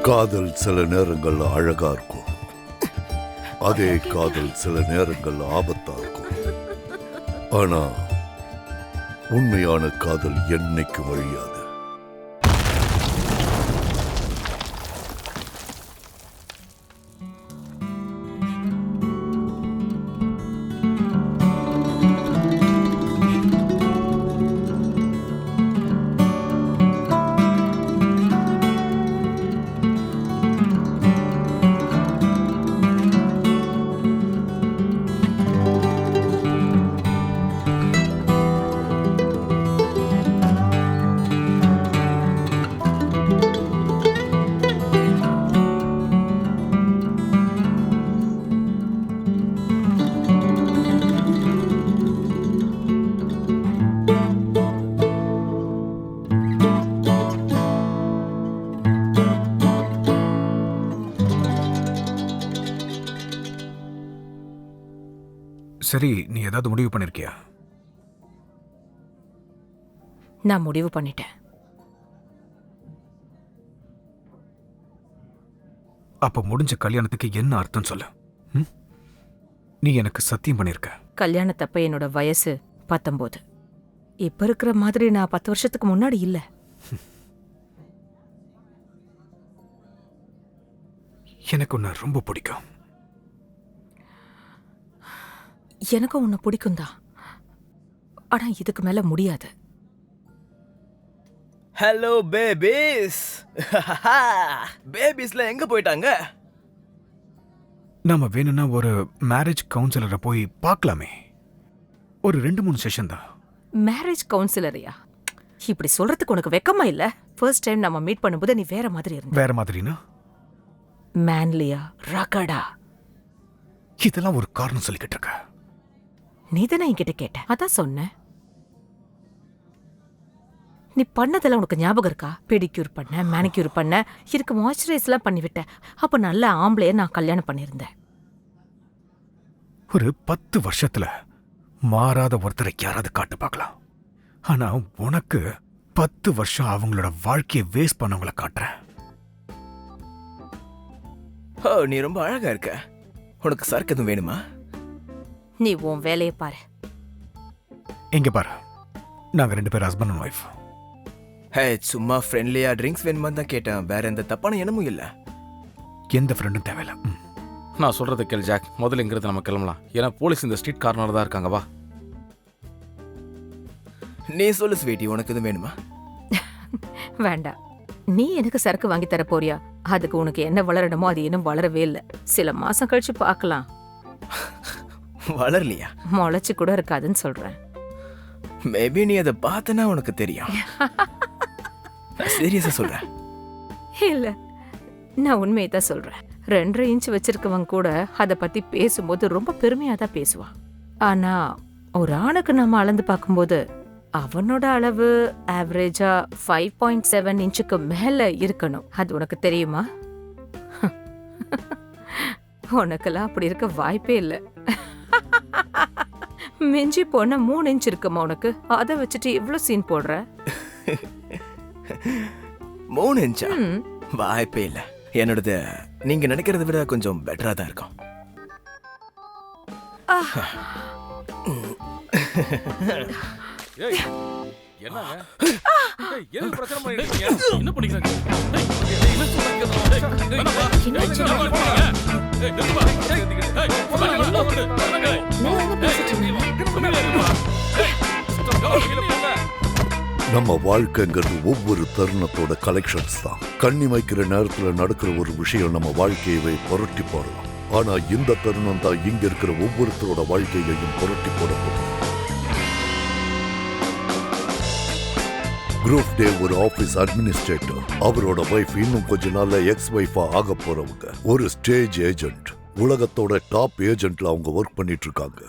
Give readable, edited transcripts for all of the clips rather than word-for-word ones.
காதல் சில நேரங்கள்ல அழகா இருக்கும், அதே காதல் சில நேரங்கள்ல ஆபத்தா இருக்கும். ஆனா உண்மையான காதல் என்னைக்கு வழியாது. சரி, நீ ஏதாவது முடிவு பண்ணிருக்கியா? நான் முடிவு பண்ணிட்டேன். அப்ப முடிஞ்ச கல்யாணத்துக்கு என்ன அர்த்தம் சொல்லு. நீ எனக்கு சத்தியம் பண்ணிருக்க. கல்யாணத்தப்ப என்னோட வயசு 19. இப்ப இருக்கிற மாதிரி நான் 10 வருஷத்துக்கு முன்னாடி இல்ல. எனக்கு உன்னை ரொம்ப பிடிக்கும். எனக்கும் உன்னை பிடிக்கும் தான். ஆனா இதுக்கு மேல முடியாது. Hello babies. பேபிஸ்ல எங்க போயிட்டாங்க? நாம வேணும்னா ஒரு மேரேஜ் கவுன்சிலரை போய் பார்க்கலாமே. ஒரு 2-3 செஷன் தான். மேரேஜ் கவுன்சிலரையா? இப்படி சொல்றதுக்கு உனக்கு வெக்கமா இல்ல? ஃபர்ஸ்ட் டைம் நம்ம மீட் பண்ணும்போது நீ வேற மாதிரி இருந்த. வேற மாதிரினா? மேன்லியா, ரகடா. இதெல்லாம் ஒரு காரணம் சொல்லிக்கிட்டு இருக்க. நீ தானே என்கிட்ட கேட்ட, அதான் சொன்னேன். நீ பண்ணதெல்லாம் உனக்கு ஞாபகம் இருக்கா? பெடிக்யூர் பண்ண, மேனிக்யூர் பண்ண, இதுக்கு மாய்ஸ்சரைஸ்லாம் பண்ணிவிட்ட. அப்ப நல்ல ஆம்பளைய நான் கல்யாணம் பண்ணியிருந்தேன். ஒரு 10 வருஷத்துல மாறாத ஒருத்தரை யாராவது காட்டு பார்க்கலாம். ஆனா உனக்கு 10 வருஷம் அவங்களோட வாழ்க்கையை வேஸ்ட் பண்ணவங்கள காட்டுறேன். ஓ, நீ ரொம்ப அழகா இருக்க. உனக்கு சரக்கு எதுவும் வேணுமா? நீ உன் வேலையை பாரு. எங்க பாரு, நாங்க 2 பேரும் ஹஸ்பண்ட் அண்ட் ஒய்ஃப். ஹே, சும்மா ஃப்ரெண்ட்லியா ட்ரிங்க்ஸ் வேணுமா தான் கேட்டேன். வேற எந்த தப்பான எண்ணமும் இல்ல. எந்த ஃப்ரெண்டும் தேவையில்ல. நான் சொல்றதை கேள் ஜாக். முதல்ல இங்கிருந்து நம்ம கிளம்பலாம். ஏன்னா போலீஸ் இந்த ஸ்ட்ரீட் கார்னர்ல தான் இருக்காங்க. வா. நீ சொல்லு ஸ்வீட்டி, உனக்கு எதுவும் வேணுமா? வேண்டாம். நீ எனக்கு சரக்கு வாங்கி தர போறியா? அதுக்கு உனக்கு என்ன வளரணுமோ அது இன்னும் வளரவே இல்லை. சில மாசம் கழிச்சு பார்க்கலாம். வளரலையா? முளைச்சு கூட இருக்காதுன்னு சொல்றேன். மேபி நீ அதை பார்த்தனா உனக்கு தெரியும். சீரியஸா சொல்றேன். இல்ல, நான் உண்மையை தான் சொல்றேன். 2.5 இன்ச் வச்சிருக்கவங்க கூட அதை பத்தி பேசும்போது ரொம்ப பெருமையா தான் பேசுவான். ஆனா ஒரு ஆணுக்கு நம்ம அளந்து பார்க்கும்போது அவனோட அளவு ஆவரேஜா 5.7 இன்ச்சுக்கு மேல இருக்கணும். அது உனக்கு தெரியுமா? உனக்கெல்லாம் அப்படி இருக்க வாய்ப்பே இல்லை. மிஞ்சி போன 3 இன்ச் இருக்குமா உனக்கு? அதை வச்சுட்டு இவ்வளவு சீன் போடுற? 3 இன்ச்சா? வாய்ப்பே இல்ல. என்னோடது நீங்க நினைக்கிறத விட கொஞ்சம் பெட்டரா தான் இருக்கும். ஏய், என்னங்க? ஏய், என்ன பிரச்சனை பண்ணிட்டு இருக்கீங்க? என்ன பண்ணிக்கிறீங்க? நம்ம வாழ்க்கைங்கிறது ஒவ்வொரு தருணத்தோட கலெக்ஷன்ஸ் தான். கண்ணி வைக்கிற நேரத்துல நடக்கிற ஒரு விஷயம் நம்ம வாழ்க்கையவே புரட்டி போடலாம். ஆனா இந்த தருணம் தான் இங்க இருக்கிற ஒவ்வொருத்தரோட வாழ்க்கையையும் புரட்டி போட போகுது. குரூப் டே ஒரு ஆபீஸ் அட்மினிஸ்ட்ரேட்டர். அவரோட வைஃப் இன்னும் கொஞ்ச நாள்ல எக்ஸ் வைஃபா ஆக போறவங்க. ஒரு ஸ்டேஜ் ஏஜென்ட். உலகத்தோட டாப் ஏஜென்ட்ல அவங்க ஒர்க் பண்ணிட்டு இருக்காங்க.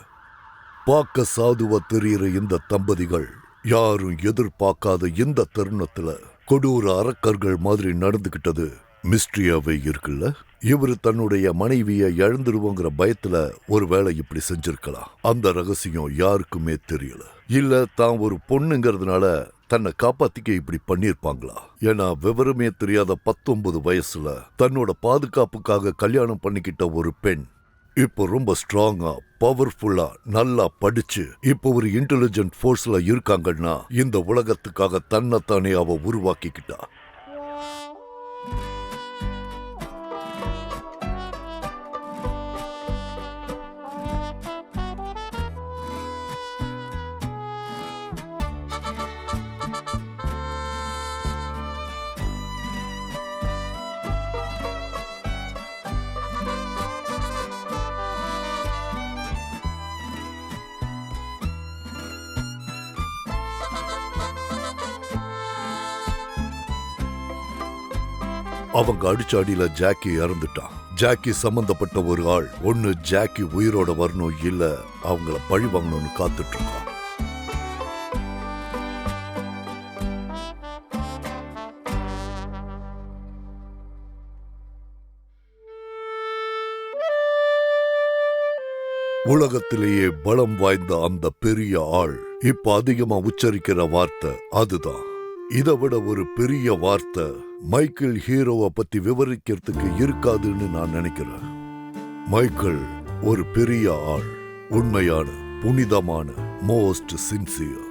பார்க்க சாதுவா தெரியுற இந்த தம்பதிகள் யாரும் எதிர்பார்க்காத இந்த தருணத்துல கொடூர அரக்கர்கள் மாதிரி நடந்துகிட்டது மிஸ்ட்ரியாவே இருக்குல்ல. இவரு தன்னுடைய மனைவியை இழந்துருவோங்கிற பயத்துல ஒருவேளை இப்படி செஞ்சிருக்கலாம். அந்த ரகசியம் யாருக்குமே தெரியல. இல்ல தான் ஒரு பொண்ணுங்கிறதுனால தன்னை காப்பாத்திக்க இப்படி பண்ணிருப்பாங்களா? ஏன்னா விவரமே தெரியாத 19 வயசுல தன்னோட பாதுகாப்புக்காக கல்யாணம் பண்ணிக்கிட்ட ஒரு பெண் இப்போ ரொம்ப ஸ்ட்ராங்கா, பவர்ஃபுல்லா, நல்லா படிச்சு இப்போ ஒரு இன்டெலிஜென்ட் ஃபோர்ஸ்ல இருக்காங்கன்னா இந்த உலகத்துக்காக தன்னைத்தானே அவ உருவாக்கிக்கிட்டா. அவங்க அடிச்ச அடியில ஜாக்கி இறந்துட்டான். ஜாக்கி சம்பந்தப்பட்ட ஒரு ஆள் ஒன்னு ஜாக்கி உயிரோட வரணும், இல்ல அவங்கள பழி வாங்கணும்னு காத்துட்டு இருக்கான். உலகத்திலேயே பலம் வாய்ந்த அந்த பெரிய ஆள் இப்ப அதிகமா உச்சரிக்கிற வார்த்தை அதுதான். இதை விட ஒரு பெரிய வார்த்தை மைக்கேல் ஹீரோவை பத்தி விவரிக்கிறதுக்கு இருக்காதுன்னு நான் நினைக்கிறேன். மைக்கேல் ஒரு பெரிய ஆள், உண்மையான, புனிதமான, மோஸ்ட் சின்சியர்.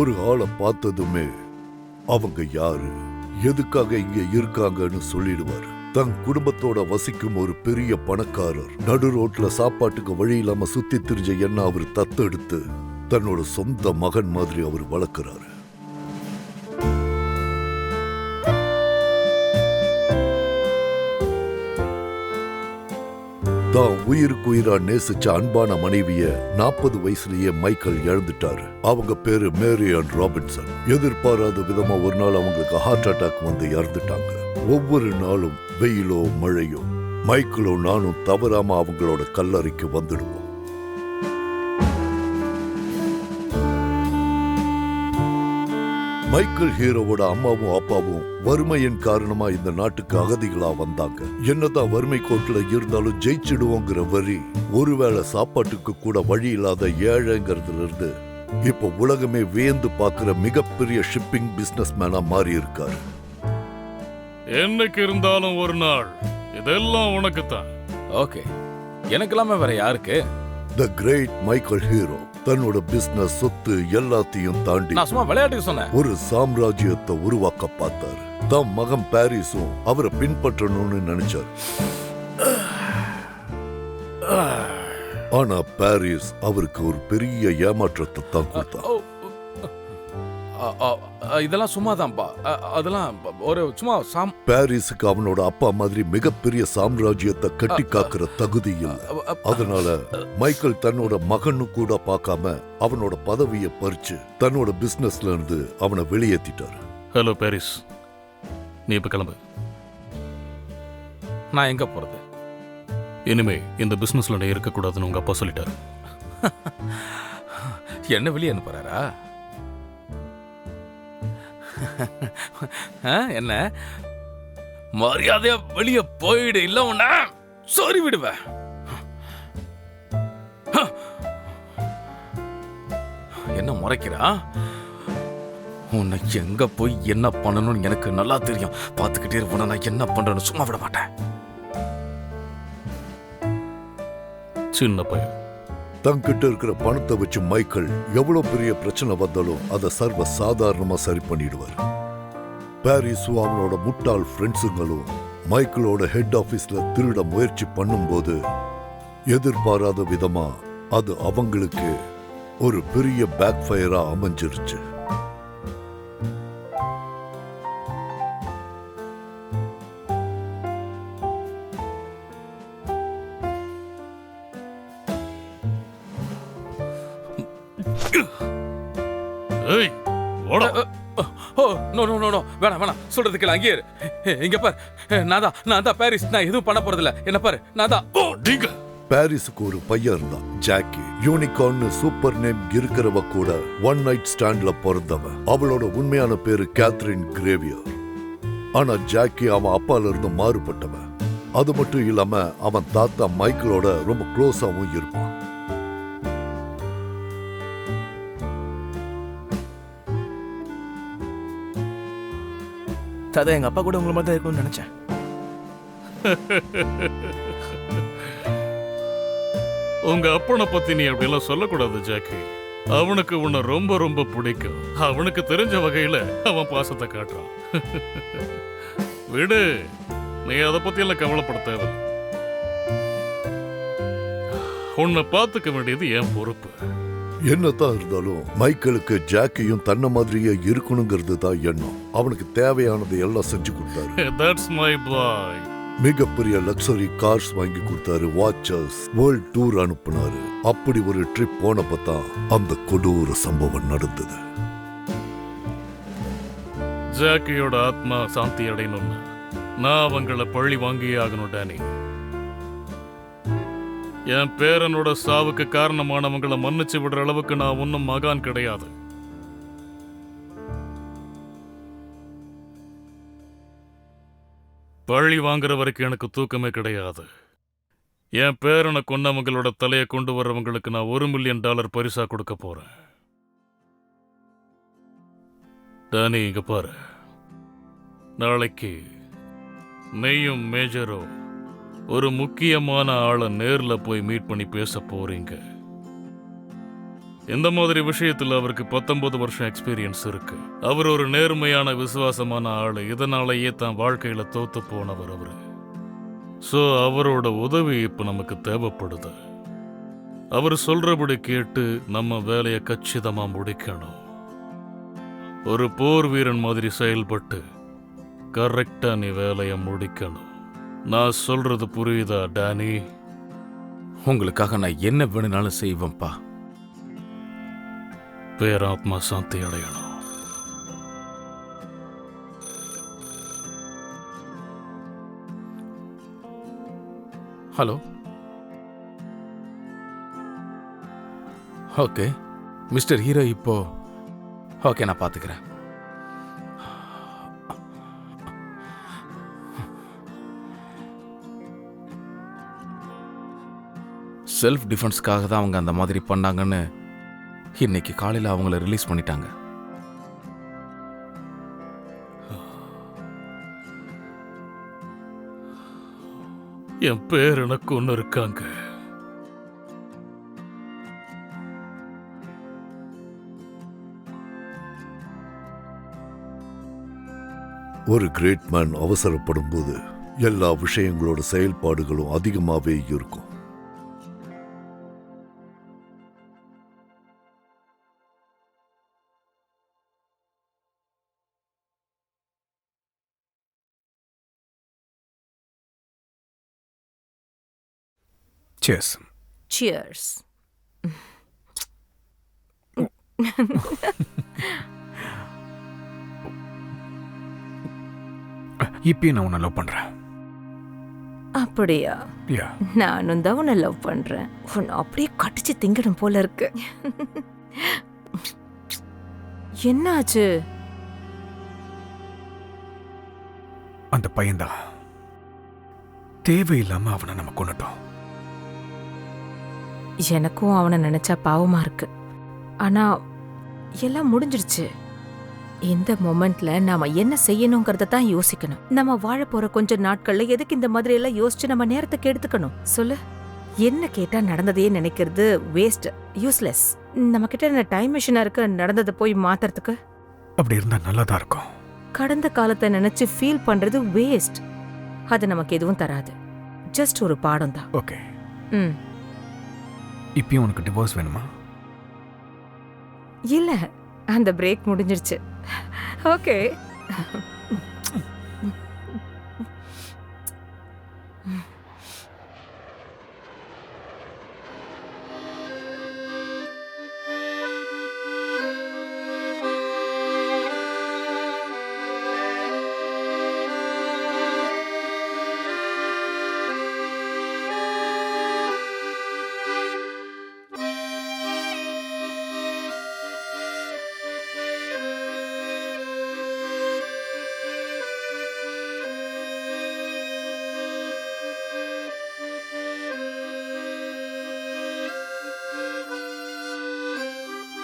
ஒரு ஆளை பார்த்ததுமே அவங்க யாரு, எதுக்காக இங்க இருக்காங்கன்னு சொல்லிடுவாரு. தன் குடும்பத்தோட வசிக்கும் ஒரு பெரிய பணக்காரர் நடு ரோட்ல சாப்பாட்டுக்கு வழி இல்லாம சுத்தி திரிஞ்ச என்ன அவர் தத்தெடுத்து தன்னோட சொந்த மகன் மாதிரி அவர் வளர்க்கிறாரு. தான் உயிருக்கு உயிரா நேசிச்ச அன்பான மனைவிய 40 வயசுலயே மைக்கேல் இழந்துட்டாரு. அவங்க பேரு மேரி அண்ட் ராபின்சன். எதிர்பாராத விதமா ஒரு நாள் அவங்களுக்கு ஹார்ட் அட்டாக் வந்து இறந்துட்டாங்க. ஒவ்வொரு நாளும் வெயிலோ மழையோ மைக்கேலோ நானும் தவறாம அவங்களோட கல்லறைக்கு வந்துடுவோம். மைக்கேல் ஹீரோவோட அம்மாவும் அப்பாவும் வறுமையின் காரணமா இந்த நாட்டுக்கு அகதிகளா வந்தாங்க. என்னதான் வறுமை கோட்டில் இருந்தாலும் ஜெயிச்சிடுவோங்கிற வரி, ஒருவேளை சாப்பாட்டுக்கு கூட வழி இல்லாத ஏழைங்கிறதுல இருந்து இப்ப உலகமே வியந்து பார்க்கிற மிகப்பெரிய ஷிப்பிங் பிசினஸ் மேனா மாறி இருக்காரு. என்னைக்கு இருந்தாலும் ஒரு நாள் இதெல்லாம் உனக்கு தான். ஓகே, எனக்கு இல்லாம வேற யாருக்கு? தி கிரேட் மைக்கேல் ஹீரோ தன்னோட பிசினஸ், சொத்து எல்லாத்தையும் தாண்டி நான் சும்மா விளையாட்டுக்கு சொன்னேன். ஒரு சாம்ராஜ்யத்தை உருவாக்க பார்த்தாரு. தம் மகன் பாரிஸும் அவரை பின்பற்றணும்னு நினைச்சார். ஆனா பாரிஸ் அவருக்கு ஒரு பெரிய ஏமாற்றத்தை தான் கொடுத்தார். இதெல்லாம் சும்மா தான்ப்பா, அதெல்லாம் ஒரு சும்மா பாரிஸுக்கு அவனோட அப்பா மாதிரி மிகப்பெரிய சாம்ராஜ்யத்தை கட்டி காக்குற தகுதி இல்லை. அதனால மைக்கேல் தன்னோட மகனு கூட பார்க்காம அவனோட பதவியை பறிச்சு தன்னோட பிசினஸ்ல இருந்து அவனை வெளியேற்றிட்டாரு. ஹலோ பாரிஸ், நீ இப்ப கிளம்பு. நான் எங்க போறது? இனிமே இந்த பிசினஸ்ல நான் இருக்கக்கூடாதுன்னு உங்க அப்பா சொல்லிட்டாரு. என்ன வெளியே அனுப்புறாரா? என்ன மரியாதையா வெளியே போயிடு, இல்ல உன்ன சொறி விடுவேன். என்ன முறைக்கிறா? உன்னை எங்க போய் என்ன பண்ணணும்னு எனக்கு நல்லா தெரியும். பார்த்துக்கிட்டே இருப்ப நான் என்ன பண்றேன்னு சும்மா விட மாட்டேன். சின்ன பையன் தங்கிட்ட இருக்கிற பணத்தை வச்சு மைக்கேல் எவ்வளவு பெரிய பிரச்சனை வந்தாலும் அதை சர்வ சாதாரணமா சரி பண்ணிடுவார். பாரிஸும் அவனோட முட்டாள் ஃப்ரெண்ட்ஸுங்களும் மைக்கேலோட ஹெட் ஆபீஸ்ல திருட முயற்சி பண்ணும்போது எதிர்பாராத விதமா அது அவங்களுக்கு ஒரு பெரிய பேக் ஃபயரா அமைஞ்சிருச்சு. வேணாம் சொல்றதுக்கு அங்கேயே இங்க பாரு. நான் தான் பாரிஸ். நான் எதுவும் பண்ண போறதில்ல. என்ன பாரு, நான் தான். பாரிஸுக்கு ஒரு பையன் இருந்தான், ஜாக்கி. யூனிகார்ன் சூப்பர் நேம் இருக்கிறவ கூட ஒன் நைட் ஸ்டாண்ட்ல பிறந்தவன். அவளோட உண்மையான பேரு கேத்ரின் கிரேவியர். ஆனா ஜாக்கி அவன் அப்பால இருந்து மாறுபட்டவன். அது மட்டும் இல்லாம அவன் தாத்தா மைக்கேலோட ரொம்ப க்ளோஸாவும் இருப்பான். அதான் எங்க அப்பா கூட உங்களை மாதிரி தான் இருக்கும்னு நினைச்சேன். உங்க அப்பனை பத்தி நீ அப்படியெல்லாம் சொல்லக்கூடாது ஜாக்கி. அவனுக்கு உன்னை ரொம்ப ரொம்ப பிடிக்கும். அவனுக்கு தெரிஞ்ச வகையில அவன் பாசத்தை காட்டுறான். விடு, நீ அதை பத்தி எல்லாம் கவலைப்பட தேவை. உன்னை பார்த்துக்க வேண்டியது என் பொறுப்பு. என்னதான் இருந்தாலும் மைக்கேலுக்கு ஜாக்கியும் தன்ன மாதிரியே இருக்கணுங்கிறது தான் எண்ணம். அவனுக்கு தேவையானதை எல்லாம் செஞ்சு கொடுத்தாரு. That's my boy. மிகப்பெரிய லக்ஸரி கார்ஸ் வாங்கி கொடுத்தாரு, வாட்சஸ், வேர்ல்ட் டூர் அனுப்புனாரு. அப்படி ஒரு ட்ரிப் போனப்ப தான் அந்த கொடூர சம்பவம் நடந்தது. ஜாக்கியோட ஆத்மா சாந்தி அடையணும்னு நான் அவங்கள பழி வாங்கியே ஆகணும் டேனி. என் பேரனோட சாவுக்கு காரணமானவங்களை மன்னிச்சு விடுற அளவுக்கு நான் ஒன்னும் மகான் கிடையாது. பழி வாங்குற வரைக்கும் எனக்கு தூக்கமே கிடையாது. என் பேரனை கொன்னவங்களோட தலையை கொண்டு வர்றவங்களுக்கு நான் $1 மில்லியன் பரிசா கொடுக்க போறேன். டானி, இங்க பாரு, நாளைக்கு நீயும் மேஜரும் ஒரு முக்கியமான ஆளை நேர்ல போய் மீட் பண்ணி பேச போறீங்க. இந்த மாதிரி விஷயத்துல அவருக்கு 19 வருஷம் எக்ஸ்பீரியன்ஸ் இருக்கு. அவர் ஒரு நேர்மையான விசுவாசமான ஆளு. இதனாலேயே தான் வாழ்க்கையில தோத்து போனவர் அவரு. சோ அவரோட உதவி இப்ப நமக்கு தேவைப்படுது. அவர் சொல்றபடி கேட்டு நம்ம வேலையை கச்சிதமா முடிக்கணும். ஒரு போர் வீரன் மாதிரி செயல்பட்டு கரெக்டா நீ வேலையை முடிக்கணும். நான் சொல்றது புரியுதா டானி? உங்களுக்காக நான் என்ன வேணும்னாலும் செய்வேன்ப்பா. பேராத்மா சாந்தி அடையணும். ஹலோ. ஓகே மிஸ்டர் ஹீரோ, இப்போ ஓகே, நான் பார்த்துக்கிறேன். செல்ஃப் டிஃபென்ஸ்க்காக தான் அவங்க அந்த மாதிரி பண்ணாங்கன்னு இன்னைக்கு காலையில் அவங்கள ரிலீஸ் பண்ணிட்டாங்க. என் பேர் எனக்கு ஒன்று இருக்காங்க. ஒரு கிரேட் மேன் அவசரப்படும் போது எல்லா விஷயங்களோட செயல்பாடுகளும் அதிகமாவே இருக்கும். Cheers. Cheers. இப்பயும் நான் உன்னை லவ் பண்றேன். அப்படியா? யா. நானும் தான் உன்னை லவ் பண்றேன். உன்னை அப்படியே கடிச்சு திங்கணும் போல இருக்கு. என்னாச்சு? அந்த பையன்தான் தேவையில்லாம அவனை நம்ம கொண்டுட்டோம். எனக்கும் அவனை நினைச்சா பாவமா இருக்கு. ஆனா எல்லாம் முடிஞ்சிடுச்சு. இந்த மொமெண்ட்ல நாம என்ன செய்யணுங்கிறத தான் யோசிக்கணும். நம்ம வாழ போற கொஞ்ச நாட்கள்ல எதுக்கு இந்த மாதிரி எல்லாம் யோசிச்சு நம்ம நேரத்துக்கு எடுத்துக்கணும்? சொல்லு. என்ன கேட்டா நடந்ததையே நினைக்கிறது வேஸ்ட், யூஸ்லெஸ். நம்ம கிட்ட என்ன டைம் மிஷினா இருக்கு நடந்ததை போய் மாத்துறதுக்கு? அப்படி இருந்தா நல்லதா இருக்கும். கடந்த காலத்தை நினைச்சு ஃபீல் பண்றது வேஸ்ட். அது நமக்கு எதுவும் தராது. ஜஸ்ட் ஒரு பாடம் தான். ஓகே. ம். இப்பயும் உனக்கு டிவோர்ஸ் வேணுமா? இல்ல, அந்த பிரேக் முடிஞ்சிருச்சு. ஓகே.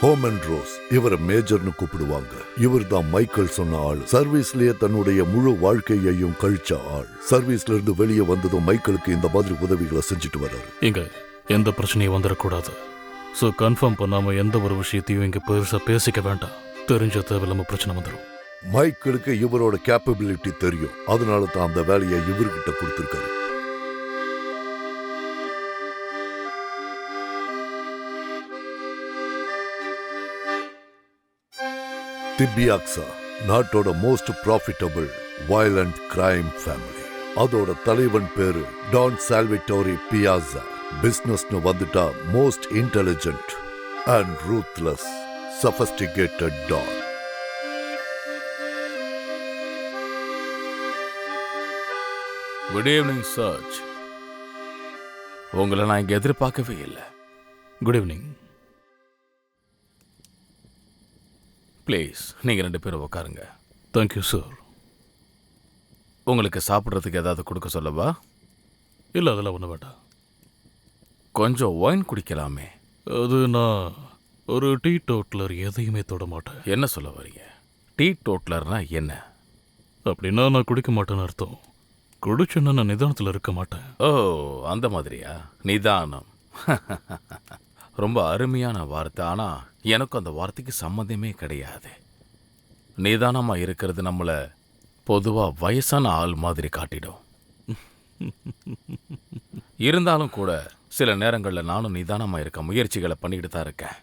ஹோமன் ரோஸ் இவரை மேஜர்னு கூப்பிடுவாங்க. இவர் தான் மைக்கேல் சொன்ன ஆள். சர்வீஸ்லயே தன்னுடைய முழு வாழ்க்கையையும் கழிச்ச ஆள். சர்வீஸ்ல இருந்து வெளியே வந்ததும் மைக்கேலுக்கு இந்த மாதிரி உதவிகளை செஞ்சுட்டு வர்றாரு. இங்க எந்த பிரச்சனையும் வந்துடக்கூடாது. ஸோ கன்ஃபார்ம் பண்ணாம எந்த ஒரு விஷயத்தையும் இங்க பெருசா பேசிக்க வேண்டாம். தெரிஞ்ச தேவையில்லாம பிரச்சனை வந்துடும். மைக்கேலுக்கு இவரோட கேப்பபிலிட்டி தெரியும். அதனால தான் அந்த வேலையை இவர்கிட்ட கொடுத்திருக்காரு. திபியாக்ஸா நாட்டோட most profitable violent crime family. அதோட தலைவன் பேரு டான் சால்விட்டோரி பியாசா. பிசினஸ்னு வந்துட்டா most intelligent and ruthless sophisticated don. Good evening church. உங்களை நான் இங்க எதிர்பார்க்கவே இல்லை. Good evening. ப்ளீஸ் நீங்க 2 பேரும் உட்காருங்க. Thank you sir. உங்களுக்கு சாப்பிட்றதுக்கு ஏதாவது கொடுக்க சொல்லவா? இல்லை, அதெல்லாம் ஒன்றும் வேண்டாம். கொஞ்சம் ஒயின் குடிக்கலாமே. அது நான் ஒரு டீ டோட்லர், எதையுமே தொட மாட்டேன். என்ன சொல்ல வரீங்க? டீ டோட்லர்னா என்ன? அப்படின்னா நான் குடிக்க மாட்டேன்னு அர்த்தம். குடிச்சுன்னா நான் நிதானத்தில் இருக்க மாட்டேன். ஓ, அந்த மாதிரியா? நிதானம். ரொம்ப அருமையான வார்த்தை. ஆனால் எனக்கு அந்த வார்த்தைக்கு சம்மந்தமே கிடையாது. நிதானமாக இருக்கிறது நம்மளை பொதுவாக வயசான ஆள் மாதிரி காட்டிடும். இருந்தாலும் கூட சில நேரங்களில் நானும் நிதானமாக இருக்க முயற்சிகளை பண்ணிக்கிட்டு தான் இருக்கேன்.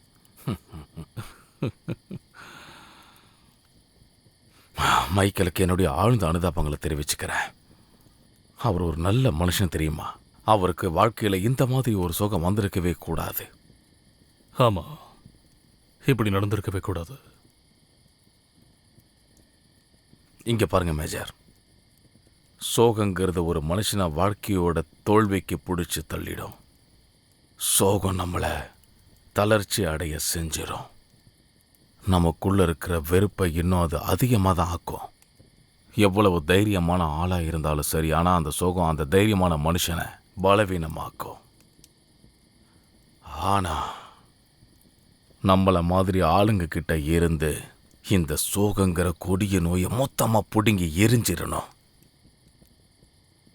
மைக்கேலுக்கு என்னுடைய ஆழ்ந்த அனுதாபங்களை தெரிவிச்சுக்கிறேன். அவர் ஒரு நல்ல மனுஷன் தெரியுமா? அவருக்கு வாழ்க்கையில் இந்த மாதிரி ஒரு சோகம் வந்திருக்கவே கூடாது. ஆமாம், இப்படி நடந்திருக்கவே கூடாது. இங்கே பாருங்க மேஜர், சோகங்கிறது ஒரு மனுஷனை வாழ்க்கையோட தோல்விக்கு பிடிச்சி தள்ளிடும். சோகம் நம்மளை தளர்ச்சி அடைய செஞ்சிடும். நமக்குள்ள இருக்கிற வெறுப்பை இன்னும் அது அதிகமாக தான் ஆக்கும். எவ்வளவு தைரியமான ஆளாக இருந்தாலும் சரி, ஆனால் அந்த சோகம் அந்த தைரியமான மனுஷனை பலவீனமாக்கும். ஆனால் நம்மளை மாதிரி ஆளுங்க கிட்ட இருந்து இந்த சோகங்கிற கொடிய நோயை மொத்தமாக பிடுங்கி எரிஞ்சிடணும்.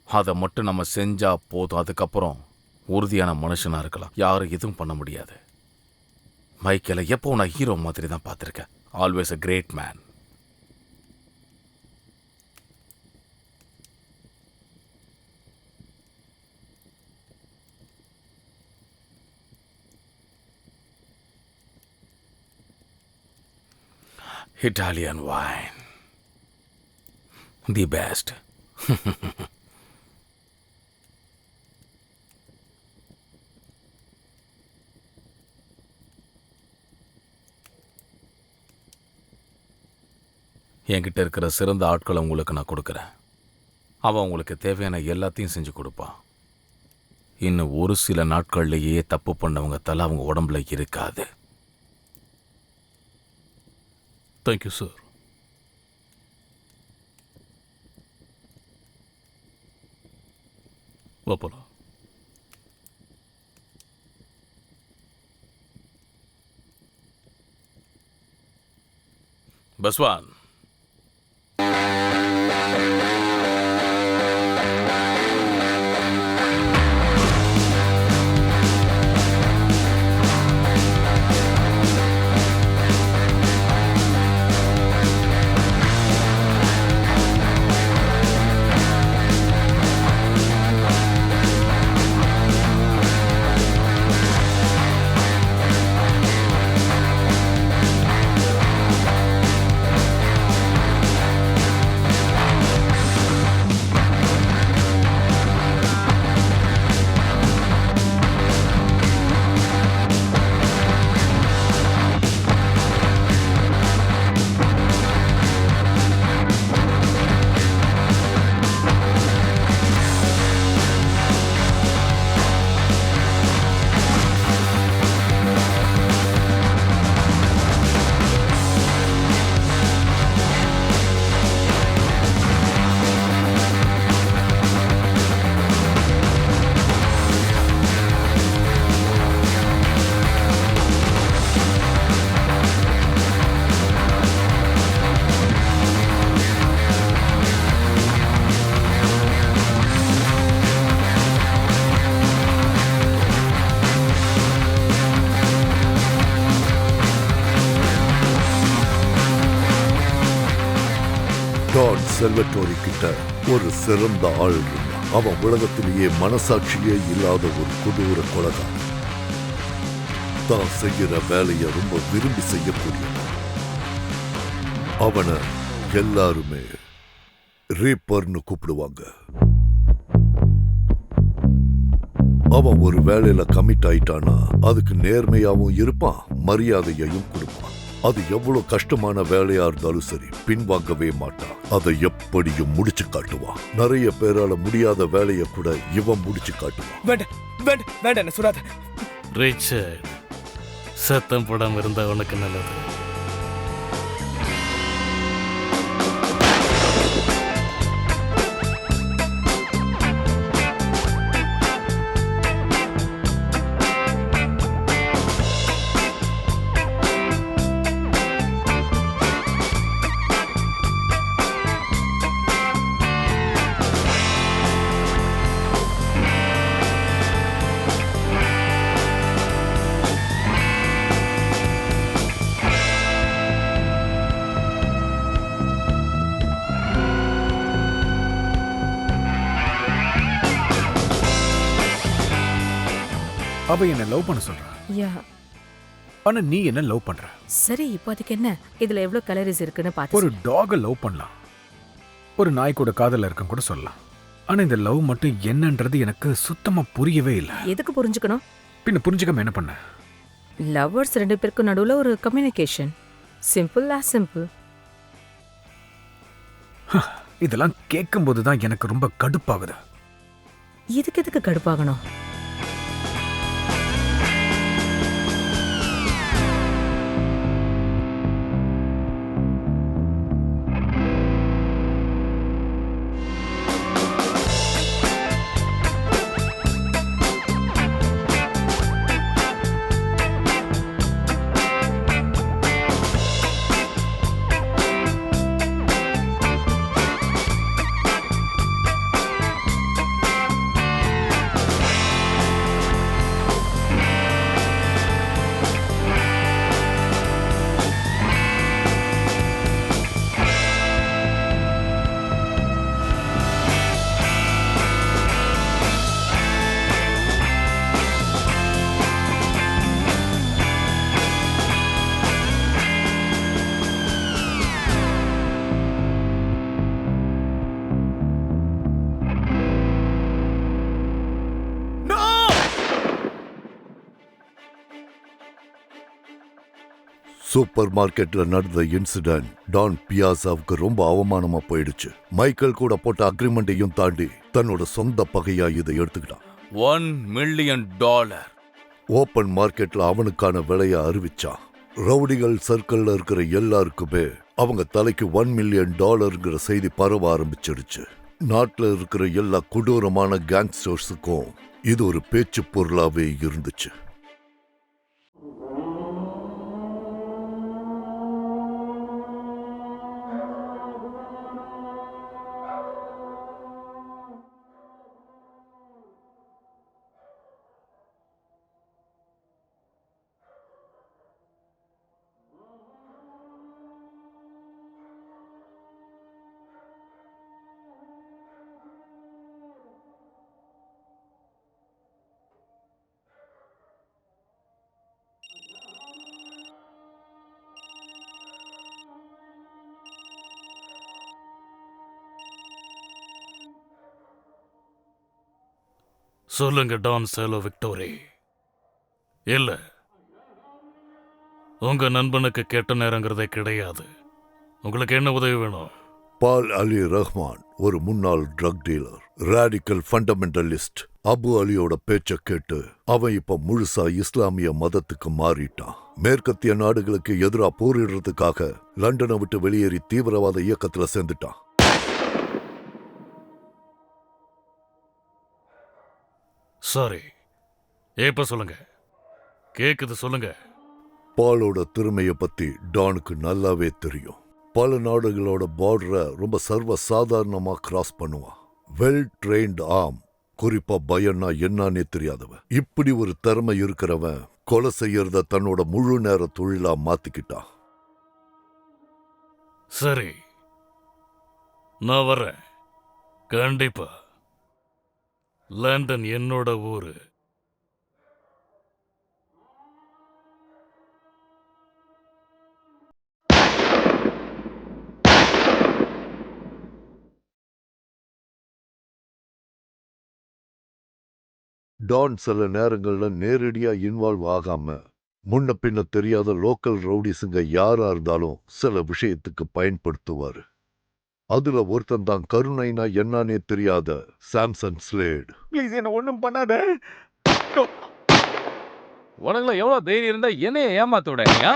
அதை மட்டும் நம்ம செஞ்சா போதும். அதுக்கப்புறம் உறுதியான மனுஷனாக இருக்கலாம். யாரும் எதுவும் பண்ண முடியாது. மைக்கேலை எப்போ நான் ஹீரோ மாதிரி தான் பார்த்துருக்கேன். Always a great man. Italian wine. The best. என்கிட்ட இருக்கிற சிறந்த ஆட்களை உங்களுக்கு நான் கொடுக்குறேன். அவன் உங்களுக்கு தேவையான எல்லாத்தையும் செஞ்சு கொடுப்பான். இன்னும் ஒரு சில நாட்கள்லேயே தப்பு பண்ணவங்க தலை அவங்க உடம்புல இருக்காது. Thank you sir. போகலாம். பஸ்வான், செல்வட்டோரி கிட்ட ஒரு சிறந்த ஆள் இருந்தான். அவன் உலகத்திலேயே மனசாட்சியே இல்லாத ஒரு கொடூர கொலைகாரன். தான் செய்யற வேலையை ரொம்ப விரும்பி செய்யக்கூடியவன். அவனை எல்லாருமே ரீப்பர்னு கூப்பிடுவாங்க. அவன் ஒரு வேலையில கமிட் ஆயிட்டானா அதுக்கு நேர்மையாவும் இருப்பான், மரியாதையையும் கொடுப்பான். அது எவ்வளவு கஷ்டமான வேலையா இருந்தாலும் சரி பின்வாங்கவே மாட்டான். அதை எப்படியும் முடிச்சு காட்டுவான். நிறைய பேரால முடியாத வேலையை கூட இவன் முடிச்சு காட்டுவான். வேண்டாம் வேண்டாம் வேண்டாம் என்ன சொல்லாத. ரிச்சர்ட், சத்தம் படம் இருந்தா உனக்கு நல்லது. அவ என்ன லவ் பண்ண சொல்றா, யா ஆனா நீ என்ன லவ் பண்ற? சரி, இப்போ அதுக்கு என்ன? இதுல எவ்வளவு கலரிஸ் இருக்குன்னு ஒரு பார்த்து டாக லவ் பண்ணலாம், ஒரு நாய் கூட காதல இருக்குன்னு கூட சொல்லலாம். ஆனா இந்த லவ் மட்டும் என்னன்றது எனக்கு சுத்தமா புரியவே இல்லை. எதுக்கு புரிஞ்சுக்கணும்? பின்ன புரிஞ்சுக்காம என்ன பண்ண? லவ்வர்ஸ் ரெண்டு பேருக்கும் நடுவுல ஒரு கம்யூனிகேஷன். சிம்பிள். இதெல்லாம் கேட்கும்போது தான் எனக்கு ரொம்ப கடுப்பாகுது. இதுக்கு எதுக்கு கடுப்பாகணும்? சூப்பர் மார்க்கெட்ல நடந்த இன்சிடென்ட் டான் பியாசாவுக்கு ரொம்ப அவமானமா போயிடுச்சு. மைக்கேல் கூட போட்ட அக்ரிமெண்ட்டையும் தாண்டி தன்னோட சொந்த பகையா இதை எடுத்துக்கிட்டான். $1 மில்லியன். ஓப்பன் மார்க்கெட்ல அவனுக்கான விலையை அறிவிச்சான். ரவுடிகள் சர்க்கிள்ல இருக்கிற எல்லாருக்குமே அவங்க தலைக்கு $1 மில்லியன் செய்தி பரவ ஆரம்பிச்சிடுச்சு. நாட்டுல இருக்கிற எல்லா கொடூரமான கேங்ஸ்டர்ஸுக்கும் இது ஒரு பேச்சு பொருளாவே இருந்துச்சு. சொல்லுங்க டான் சேலோ விக்டோரி. இல்ல, உங்க நண்பனுக்கு கெட்ட நேரங்கிறதே கிடையாது. உங்களுக்கு என்ன உதவி வேணும்? பால் அலி ரஹ்மான் ஒரு முன்னாள் drug dealer, radical fundamentalist. Abu அலியோட பேச்ச கேட்டு அவன் இப்ப முழுசா இஸ்லாமிய மதத்துக்கு மாறிட்டான். மேற்கத்திய நாடுகளுக்கு எதிராக போரிடுறதுக்காக லண்டனை விட்டு வெளியேறி தீவிரவாத இயக்கத்துல சேர்ந்துட்டான். சாரி, இப்ப சொல்லுங்க. கேக்குது, சொல்லுங்க. பாலோட திறமைய பத்தி டானுக்கு நல்லாவே தெரியும். பல நாடுகளோட பார்டரை ரொம்ப சர்வ சாதாரணமா கிராஸ் பண்ணுவான். வெல் ட்ரெயின்ட் ஆம். குறிப்பா பயன்னா என்னன்னே தெரியாதவன். இப்படி ஒரு திறமை இருக்கிறவன் கொலை செய்யறத தன்னோட முழு நேர தொழிலா மாத்திக்கிட்டான். சரி, நான் வரேன். கண்டிப்பா. லண்டன் என்னோட ஊரு. டான் சில நேரங்கள்ல நேரடியா இன்வால்வ் ஆகாம முன்ன பின்ன தெரியாத லோக்கல் ரவுடிஸுங்க யாரா இருந்தாலும் சில விஷயத்துக்கு பயன்படுத்துவாரு. அதுல ஒருத்தன் தான் கருணைனா என்னன்னே தெரியாத சாம்சன் ஸ்லேட். ப்ளீஸ் என்ன ஒண்ணும் பண்ணாத. உனக்குலாம் எவ்வளவு தைரியம் இருந்தா என்னைய ஏமாத்த விடாதீங்க?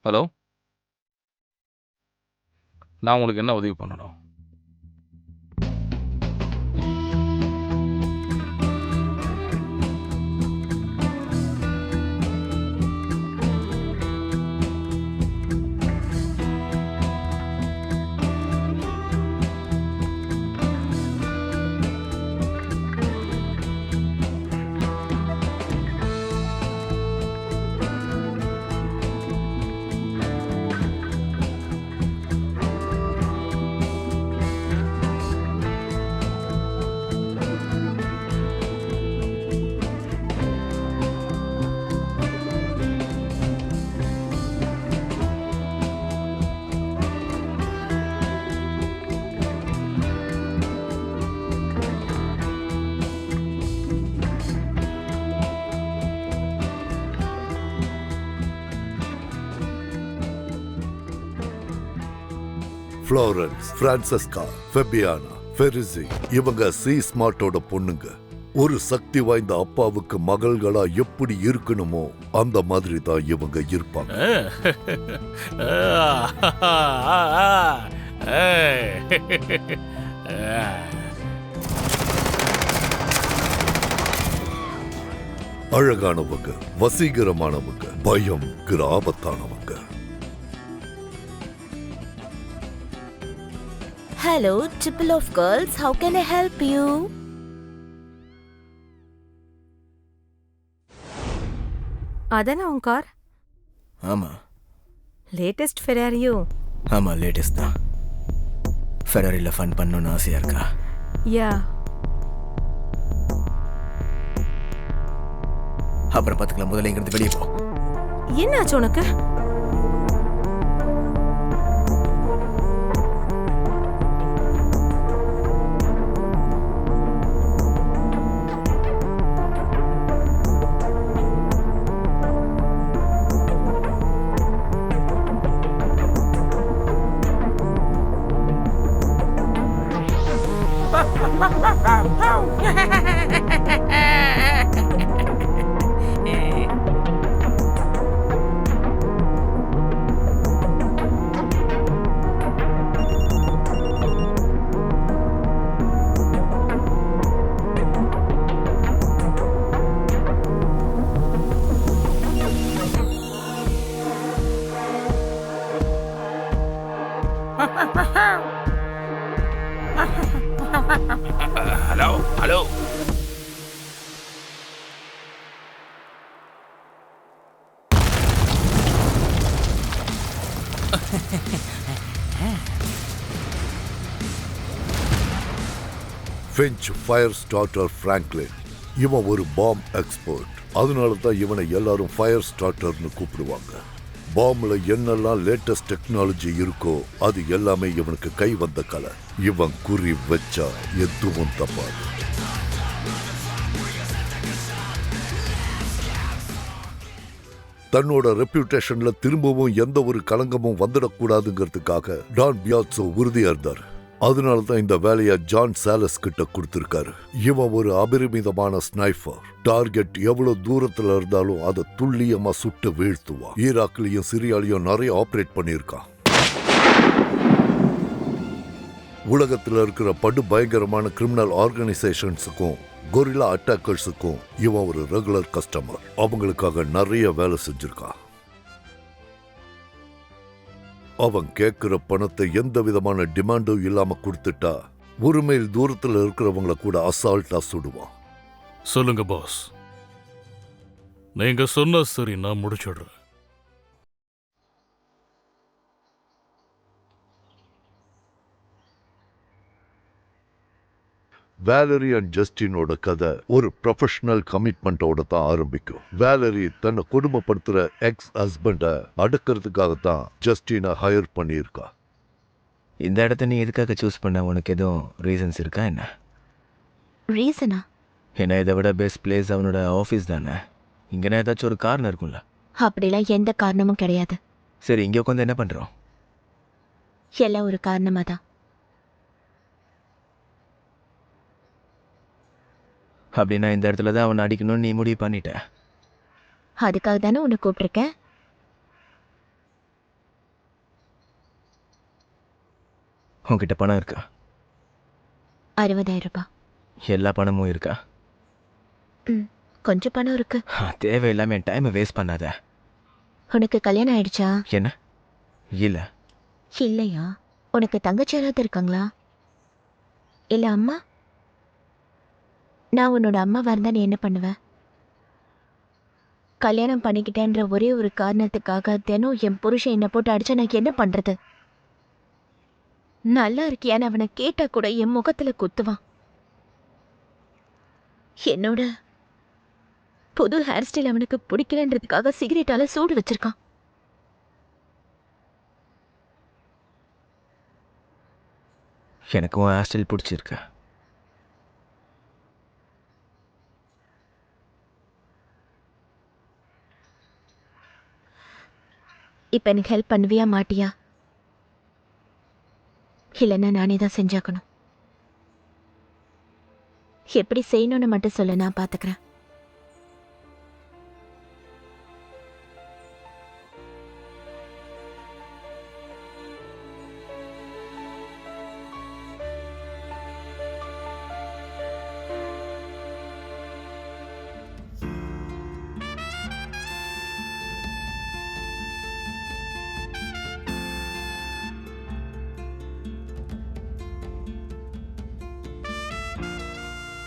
ஹலோ, நான் உங்களுக்கு என்ன உதவி பண்ணணும்? ஃப்ளோரன்ஸ், பிரான்சஸ்கா, ஃபெபியானா, ஃபெரிசி இவங்க சி ஸ்மார்ட்டோட பொண்ணுங்க. ஒரு சக்தி வாய்ந்த அப்பாவுக்கு மகள்களா எப்படி இருக்கணுமோ அந்த மாதிரி தான் இவங்க இருப்பாங்க. அழகானவங்க, வசீகரமானவங்க, பயம் ஆபத்தானவங்க. Hello, Triple of Girls. How can I help you? அதானே உன் கார்? ஆமா லேட்டஸ்ட் ஃபெராரியோ? ஆமா லேட்டஸ்ட் தான். ஃபெராரியில் ஃபன் பண்ணணும்னு ஆசையா இருக்கா? யா. அப்புறம் பார்த்துக்கலாம், முதல்ல இங்கிருந்து வெளியே போ. என்னாச்சு உனக்கு? Hello hello, Finch fire starter Franklin. இவன் ஒரு பாம் எக்ஸ்பர்ட். அதனால தான் இவனை எல்லாரும் ஃபயர் ஸ்டார்டர்னு கூப்பிடுவாங்க. பாம்ல என்னெல்லாம் லேட்டஸ்ட் டெக்னாலஜி இருக்கோ அது எல்லாமே இவனுக்கு கை வந்த கலை. இவன் குறி வச்சா எதுவும் தப்பாது. தன்னோட ரெப்யூட்டேஷன்ல திரும்பவும் எந்த ஒரு களங்கமும் வந்துடக்கூடாதுங்கிறதுக்காக டான் பியாட்சோ உறுதியா இருந்தார். அதனால தான் இந்த வேலையை ஜான் சாலஸ் கிட்ட கொடுத்திருக்காரு. இவன் ஒரு அபரிமிதமான ஸ்னைப்பர். டார்கெட் எவ்வளவு தூரத்துல இருந்தாலும் அதை துல்லியமா சுட்டு வீழ்த்துவான். ஈராக்லயும் சிரியாலையும் நிறைய ஆபரேட் பண்ணியிருக்கான். உலகத்துல இருக்கிற படு பயங்கரமான கிரிமினல் ஆர்கனைசேஷன்ஸுக்கும் கொரில்லா அட்டாக்கர்ஸுக்கும் இவன் ஒரு ரெகுலர் கஸ்டமர். அவங்களுக்காக நிறைய வேலை செஞ்சிருக்கான். அவன் கேட்கிற பணத்தை எந்த விதமான டிமாண்டும் இல்லாம கொடுத்துட்டா ஒரு மைல் தூரத்துல இருக்கிறவங்கள கூட அசால்ட்டா சுடுவான். சொல்லுங்க பாஸ், நீங்க சொன்ன சரி, நான் முடிச்சிடுறேன். வேலரி அண்ட் ஜஸ்டினோட கதை ஒரு ப்ரொஃபஷனல் கமிட்மெண்ட்டோட தான் ஆரம்பிக்கும். வேலரி தன்னை கொடுமைப்படுத்துற எக்ஸ் ஹஸ்பண்ட அடக்கிறதுக்காகத்தான் ஜஸ்டினை ஹையர் பண்ணியிருக்கா. இந்த இடத்த நீ எதுக்காக சூஸ் பண்ண? உனக்கு எதுவும் ரீசன்ஸ் இருக்கா என்ன? ரீசனா? ஏன்னா இதை விட பெஸ்ட் பிளேஸ் அவனோட ஆஃபீஸ் தானே. இங்கன்னா ஏதாச்சும் ஒரு காரணம் இருக்கும்ல. அப்படிலாம் எந்த காரணமும் கிடையாது. சரி, இங்கே உட்காந்து என்ன பண்ணுறோம்? எல்லாம் ஒரு காரணமாக தான். அப்படின்னா இந்த இடத்துல தான் அவனை அடிக்கணும்னு நீ முடிவு பண்ணிட்ட. அதுக்காக தானே உன்னை கூப்பிட்ருக்கேன். உன்கிட்ட பணம் இருக்கா? 60,000 ரூபாய். எல்லா பணமும் இருக்கா? கொஞ்சம் பணம் இருக்கு. தேவையில்லாம என் டைமை வேஸ்ட் பண்ணாத. உனக்கு கல்யாணம் ஆயிடுச்சா? என்ன? இல்லை. இல்லையா? உனக்கு தங்கச்சி யாராவது இருக்காங்களா? இல்லை அம்மா? நான் உன்னோட அம்மாவாக இருந்தால் நீ என்ன பண்ணுவ? கல்யாணம் பண்ணிக்கிட்டேன்ற ஒரே ஒரு காரணத்துக்காக தினம் என் புருஷன் என்னை போட்டு அடிச்சா நான் என்ன பண்ணுறது? நல்லா இருக்கியான்னு அவனை கேட்டால் கூட என் முகத்தில் குத்துவான். என்னோட புது ஹேர் ஸ்டைல் அவனுக்கு பிடிக்கலன்றதுக்காக சிகரெட்டால சூடு வச்சிருக்கான். எனக்கு உன் ஹேர் ஸ்டைல் பிடிச்சிருக்கு. இப்போ எனக்கு ஹெல்ப் பண்ணுவியா மாட்டியா? இல்லைன்னா நானே தான் செஞ்சாக்கணும். எப்படி செய்யணும்னு மட்டும் சொல்ல, நான் பார்த்துக்கிறேன்.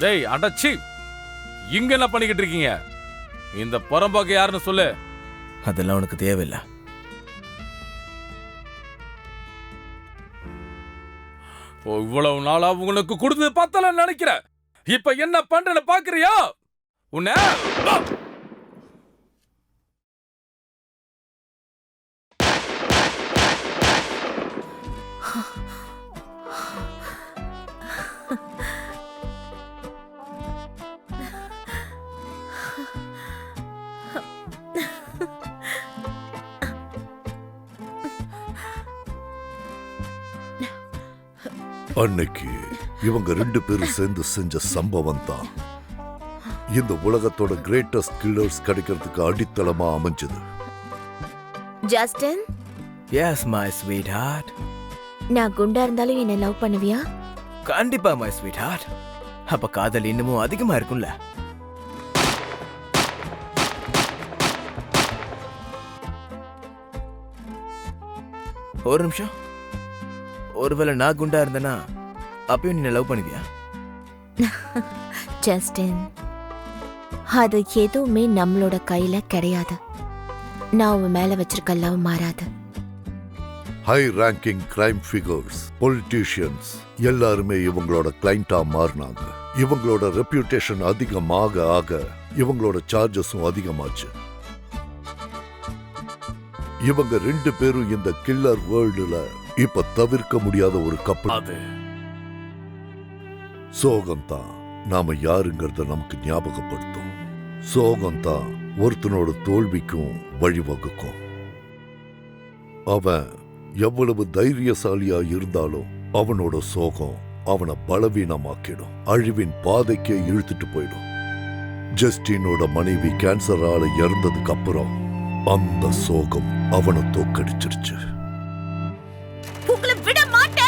டேய் அடச்சி, இங்க என்ன பண்ணிக்கிட்டு இருக்கீங்க? இந்த புறம்போக்கு யாருன்னு சொல்லு. அதெல்லாம் உனக்கு தேவையில்லை. இவ்வளவு நாளா உங்களுக்கு கொடுத்தது பத்தலன்னு நினைக்கிற. இப்ப என்ன பண்றேன்னு பாக்குறியா? உன்ன அன்னைக்கு இவங்க 2 பேரும் சேர்ந்து செஞ்ச சம்பவம் தான் இந்த உலகத்தோட கிரேட்டஸ்ட் கில்லர்ஸ் கிடைக்கிறதுக்கு அடித்தளமா அமைஞ்சது. Justin, yes my sweetheart. நான் குண்டா இருந்தாலும் என்ன லவ் பண்ணுவியா? கண்டிப்பா மை ஸ்வீட் ஹார்ட். அப்ப காதல் இன்னமும் அதிகமா இருக்கும்ல. ஒரு நிமிஷம். ஒருவேளை நான் குண்டா இருந்தேன்னா அப்பயும் நீ லவ் பண்ணுவியா? ஜஸ்டின், அது எதுவுமே நம்மளோட கையில கிடையாது. நான் உன் மேல வச்சிருக்க லவ் மாறாது. High ranking crime figures, politicians எல்லாருமே இவங்களோட கிளைண்டா மாறினாங்க. இவங்களோட ரெப்யூட்டேஷன் அதிகமாக ஆக இவங்களோட சார்ஜஸும் அதிகமாச்சு. இவங்க 2 பேரும் இந்த கில்லர் வேர்ல்டுல இப்ப தவிர்க்க முடியாத ஒரு கப்பல். அது சோகம்தான் நாம யாருங்கிறத நமக்கு ஞாபகப்படுத்தும். சோகம்தான் ஒருத்தனோட தோல்விக்கும் வழிவகுக்கும். அவன் எவ்வளவு தைரியசாலியா இருந்தாலும் அவனோட சோகம் அவனை பலவீனமாக்கிடும், அழிவின் பாதைக்கே இழுத்துட்டு போயிடும். ஜஸ்டினோட மனைவி கேன்சரால இறந்ததுக்கு அப்புறம் அந்த சோகம் அவனை தோக்கடிச்சிருச்சு. உங்களை விட மாட்டேன்.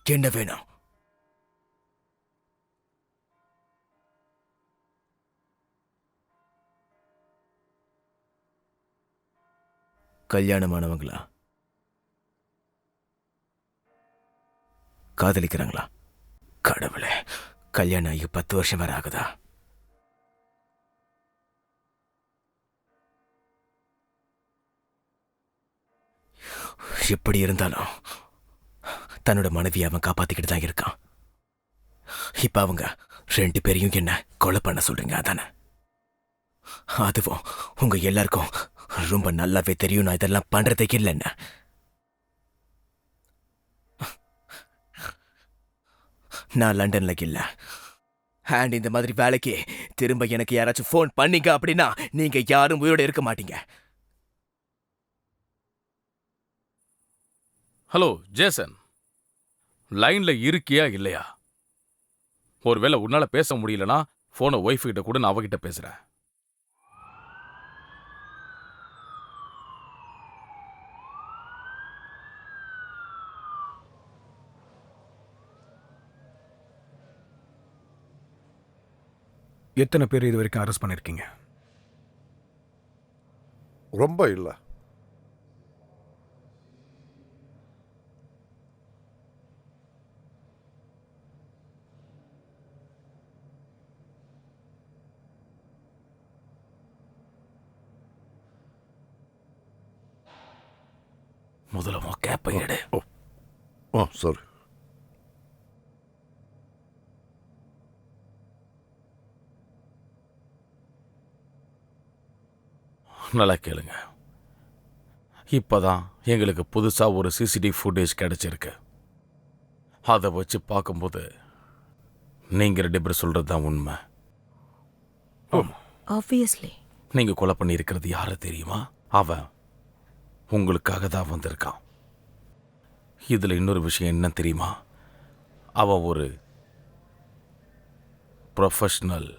என்ன வேணும்? கல்யாணமானவங்களா? காதலிக்கிறாங்களா? கடவுளே, கல்யாணம் ஆகி 10 வருஷம் வரை ஆகுதா? எப்படி இருந்தாலும் தன்னோட மனைவியை அவன் காப்பாத்திக்கிட்டு தான் இருக்கான். இப்ப அவங்க 2 பேரையும் என்ன கொலை பண்ண சொல்றீங்க அதானே? அதுவும் உங்க எல்லாருக்கும் ரொம்ப நல்லாவே தெரியும் நான் இதெல்லாம் பண்றதே இல்லைன்னு. நான் லண்டன்ல இல்ல. அண்ட் இந்த மாதிரி வேலைக்கு திரும்ப எனக்கு யாராச்சும் ஃபோன் பண்ணீங்க அப்படின்னா நீங்க யாரும் உயிரோட இருக்க மாட்டீங்க. ஹலோ ஜேசன், லைன்ல இருக்கியா இல்லையா? ஒருவேளை உன்னால பேச முடியலனா போனை ஒய்ஃப் கிட்ட கூட நான் அவகிட்ட பேசுறேன். எத்தனை பேர் இது வரைக்கும் அரெஸ்ட் பண்ணிருக்கீங்க? ரொம்ப இல்ல. முதல்ல கேப்பை எடு. சரி. நல்லா கேளுங்க. இப்பதான் எங்களுக்கு புதுசா ஒரு சிசிடிவி ஃபுட்டேஜ் கிடைச்சிருக்கு. அதை வச்சு பார்க்கும்போது நீங்க 2 பேர் சொல்றது தான் உண்மை. ஆப்வியஸ்லி. நீங்க கொலை பண்ணி இருக்கிறது யாரு தெரியுமா? அவன் உங்களுக்காக தான் வந்திருக்கான். இதுல இன்னொரு விஷயம் என்ன தெரியுமா? அவன் ஒரு ப்ரொஃபஷனல்.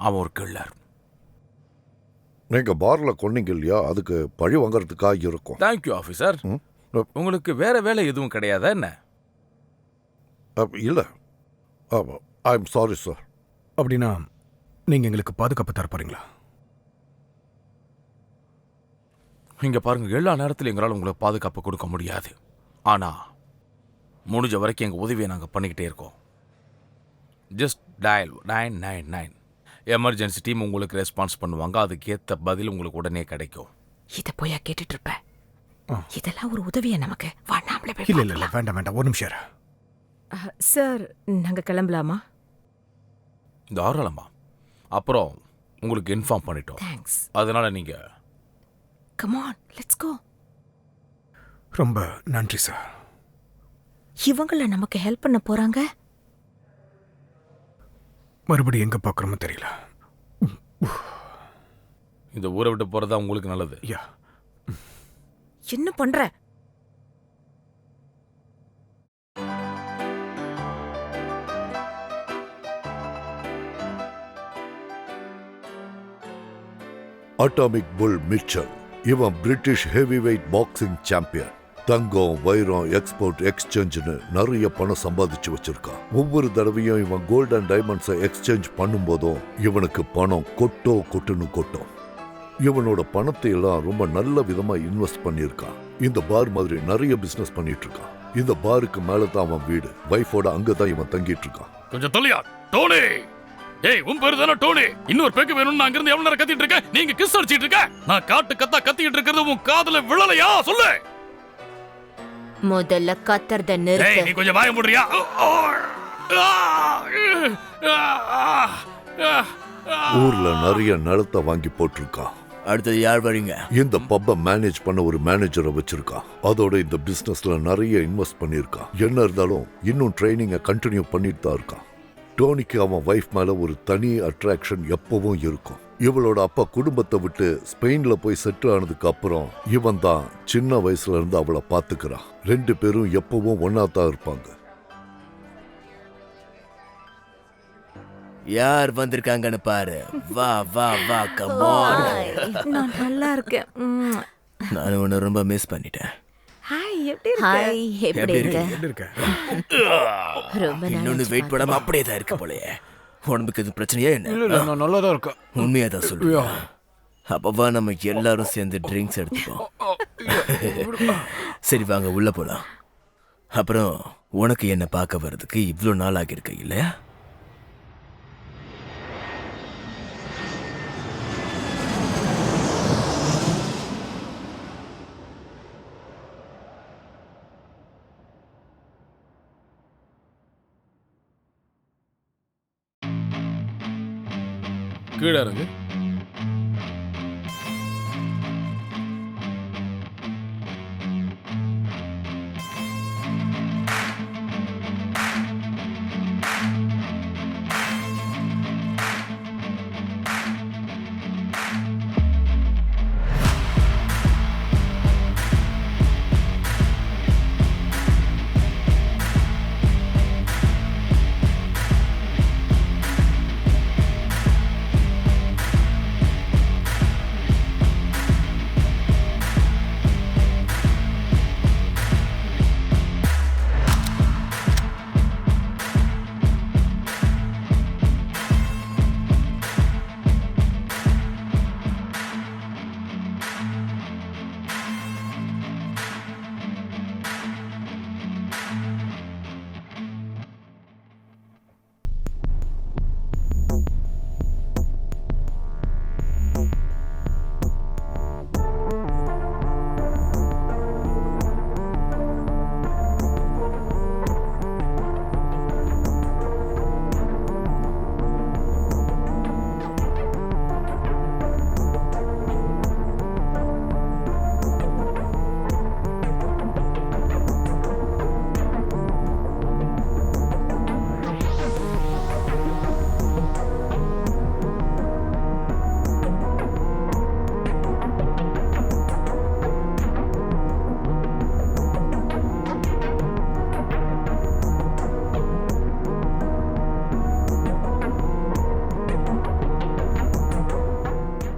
அவன் ஒரு கில்லர். நீங்க பார்ல கொன்னீங்க இல்லையா, அதுக்கு பழி வாங்கறதுக்காக இருக்கும். Thank you officer. உங்களுக்கு வேற வேலை எதுவும் கிடையாதா என்ன? இல்ல. I am sorry sir. அப்படின்னா நீங்க எங்களுக்கு பாதுகாப்பு தர போறீங்களா? இங்க பாருங்க, எல்லா நேரத்திலும் எங்களால் உங்களுக்கு பாதுகாப்பு கொடுக்க முடியாது. ஆனா முடிஞ்ச வரைக்கும் எங்க உதவியை நாங்க பண்ணிக்கிட்டே இருக்கோம். Just dial 999. எமர்ஜென்சி டீம் உங்களுக்கு ரெஸ்பான்ஸ் பண்ணுவாங்க. அதுக்கு ஏற்ற பதில் உங்களுக்கு உடனே கிடைக்கும். இத போயா கேட்டுட்டு இருப்ப? இதெல்லாம் ஒரு உதவியா நமக்கு? வா நாமளே போய் இல்ல இல்ல இல்ல, வேண்டாம் வேண்டாம், ஒரு நிமிஷம் இரு. சார், நாங்க கிளம்பலாமா? தாராளமா. அப்புறம் உங்களுக்கு இன்ஃபார்ம் பண்ணிட்டோம். தேங்க்ஸ். அதனால நீங்க கம் ஆன், லெட்ஸ் கோ. ரொம்ப நன்றி சார். இவங்கள நமக்கு ஹெல்ப் பண்ண போறாங்க. மறுபடியும் எங்க பார்க்கறோமோ தெரியல. இந்த ஊரை விட்டு போறதா உங்களுக்கு நல்லது. யா. என்ன பண்ற? Atomic bull Mitchell. இவன் British heavy weight boxing champion. தங்கம், வைரம், எக்ஸ்போர்ட், எக்ஸ்சேஞ்சுன்னு நிறைய பணம் சம்பாதிச்சு வச்சிருக்கான். ஒவ்வொரு தடவையும் இவன் கோல்ட் அண்ட் டைமண்ட்ஸை எக்ஸ்சேஞ்ச் பண்ணும்போதும் இவனுக்கு பணம் கொட்டுன்னு கொட்டும். இவனோட பணத்தை எல்லாம் ரொம்ப நல்ல விதமா இன்வெஸ்ட் பண்ணியிருக்கான். இந்த பார் மாதிரி நிறைய பிசினஸ் பண்ணிட்டு இருக்கான். இந்த பாருக்கு மேலதான் அவன் வீடு. வைஃபோட அங்கதான் இவன் தங்கிட்டு இருக்கான். கொஞ்சம் தள்ளியா டோனி. ஏய், உன் பேரு தானே டோனி? இன்னொரு பேக்கு வேணும்னு நான் அங்கிருந்து எவ்வளவு நேரம் கத்திட்டு இருக்கேன்? நீங்க கிஸ் அடிச்சிட்டு இருக்க. நான் காட்டு கத்திட்டு இருக்கிறது உன் காதுல விழலையா? சொல்லு. முதல்ல கத்துறத ஏய், நிறுத்து. நீ கொஞ்சம் வாய மூடுறியா? ஊர்ல நிறைய நிலத்தை வாங்கி போட்டிருக்கான். அடுத்தது யார் வரீங்க? இந்த பப்பை மேனேஜ் பண்ண ஒரு மேனேஜரை வச்சிருக்கான். அதோட இந்த பிசினஸ்ல நிறைய இன்வெஸ்ட் பண்ணிருக்கான். என்ன இருந்தாலும் இன்னும் ட்ரைனிங்கை கண்டினியூ பண்ணிட்டு தான் இருக்கான். டோனிக்கு அவன் வைஃப் மேல ஒரு தனி அட்ராக்ஷன் எப்பவும் இருக்கும். இவளோட அப்பா குடும்பத்தை விட்டு ஸ்பெயின்ல போய் செட்டில் ஆனதுக்கு அப்புறம் இவன் தான் சின்ன வயசுல இருந்து அவளை பாத்துக்கிறான். 2 பேரும் எப்பவும் ஒன்னாதான் இருப்பாங்க. யார் வந்திருக்காங்கன்னு பாரு. வா வா வா, கம் ஆன். நான் நல்லா இருக்கேன். நான் உன்னை ரொம்ப மிஸ் பண்ணிட்டேன். ஹாய், எப்படி இருக்க? ஹாய், எப்படி இருக்க? எப்படி இருக்க? ரொம்ப இன்னொன்னு நாளாச்சு வெயிட் பண்ணாம அப்படியே தான் இருக்கு போலயே. உடம்புக்கு எதுவும் பிரச்சனையா இல்ல என்ன? இல்ல, நான் நல்லா தான் இருக்கேன். உண்மையா தான் சொல்றியா? அப்பவா நம்ம எல்லாரும் சேர்ந்து ட்ரிங்க்ஸ் எடுத்துப்போம். சரி வாங்க உள்ள போலாம். அப்புறம் உனக்கு என்ன பார்க்க வர்றதுக்கு இவ்வளோ நாள் ஆகியிருக்கு இல்லையா? கீழே இறங்கு.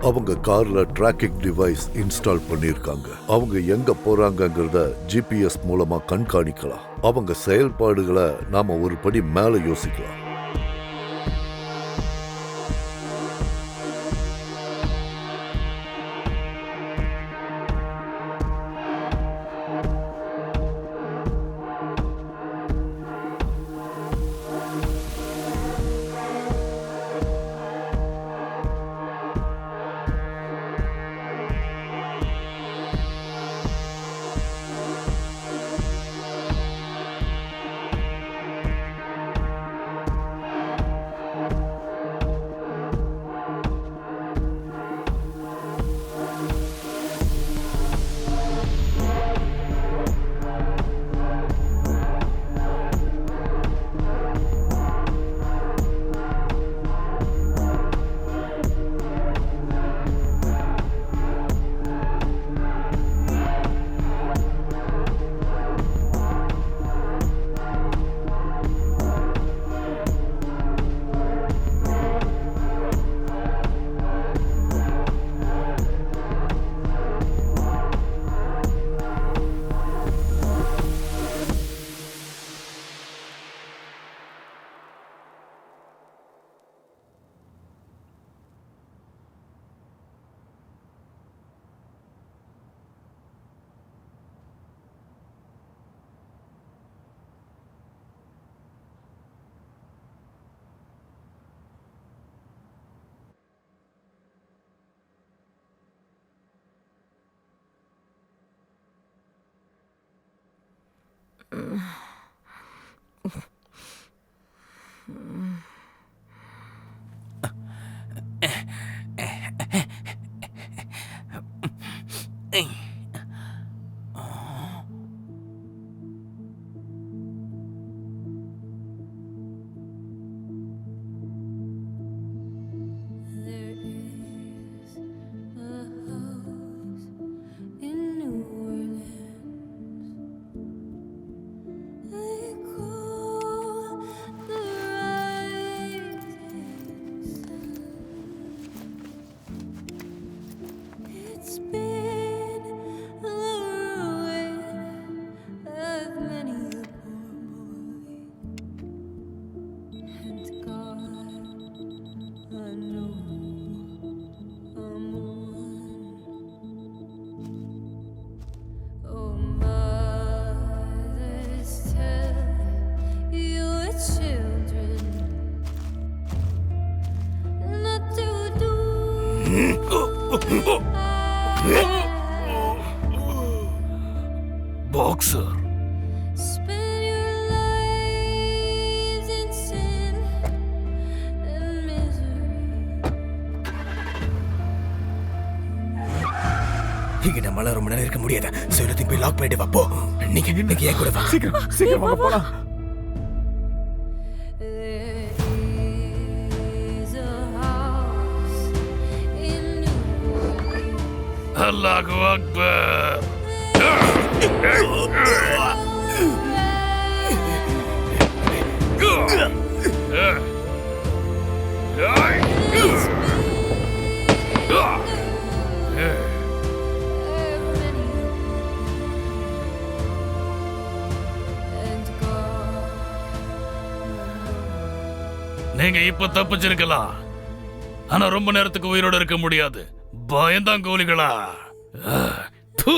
அவங்க கார்ல டிராக்கிங் டிவைஸ் இன்ஸ்டால் பண்ணிருக்காங்க. அவங்க எங்க போறாங்கங்கிறத ஜிபிஎஸ் மூலமா கண்காணிக்கலாம். அவங்க செயல்பாடுகளை நாம ஒரு படி மேல யோசிக்கலாம். பாக்ஸர் இங்க நம்மளால ரொம்ப நேரம் இருக்க முடியாது. எல்லாத்தையும் போய் லாக் பண்ணிட்டு வா போ. நீங்க ஏன் கூட வா. சீக்கிரம் வாங்க போலாம். அல்லாஹு அக்பர். நீங்க இப்ப தப்பிச்சிருக்கலாம், ஆனா ரொம்ப நேரத்துக்கு உயிரோட இருக்க முடியாது. பயந்தான் கோலிகளா. தூ.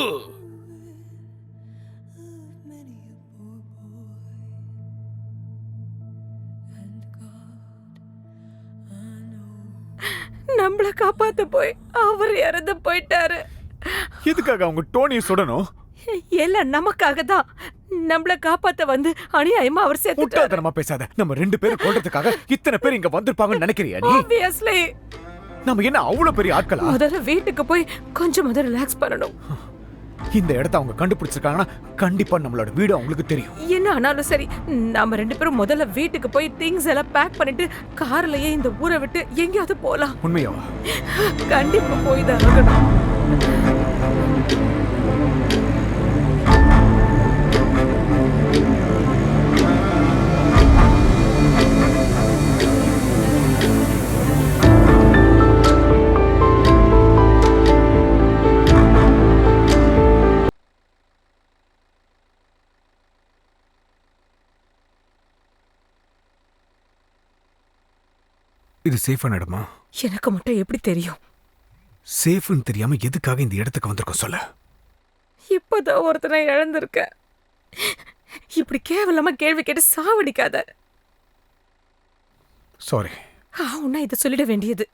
நம்மள காப்பாத்த போய் அவர் இறந்து போயிட்டாரு. எதுக்காக அவங்க டோனியை சுடணும்? எல்லாம் நமக்காக தான். நம்மள காப்பாத்த வந்து அநியாயமா அவர் சேர்த்துட்டாரு. முட்டாள்தனமா பேசாத. நம்ம 2 பேரும் கொல்றதுக்காக இத்தனை பேர் இங்க வந்திருப்பாங்கன்னு நினைக்கிறியா நீ? Obviously. நம்ம என்ன அவ்வளவு பெரிய ஆட்களா? முதல்ல வீட்டுக்கு போய் கொஞ்சம் ரிலாக்ஸ் பண்ணணும். இந்த இடத்த அவங்க கண்டுபிடிச்சிருக்காங்கன்னா கண்டிப்பா நம்மளோட வீடு அவங்களுக்கு தெரியும். என்ன ஆனாலும் சரி, நாம 2 பேரும் முதல்ல வீட்டுக்கு போய் திங்ஸ் எல்லாம் பேக் பண்ணிட்டு கார்லயே இந்த ஊரை விட்டு எங்கேயாவது போலாம். உண்மையாவா? கண்டிப்பா போய் தான் ஆகணும். இது சேஃபான இடமா? எனக்கு மட்டும் எப்படி தெரியும்? சேஃப்னு தெரியாம எதுக்காக இந்த இடத்துக்கு வந்திருக்கோம் சொல்ல? இப்பதான் ஒருத்தனை இழந்திருக்க. இப்படி கேவலமா கேள்வி கேட்டு சாவடிக்காத. சாரி. உன்னை இதை சொல்லிட வேண்டியது.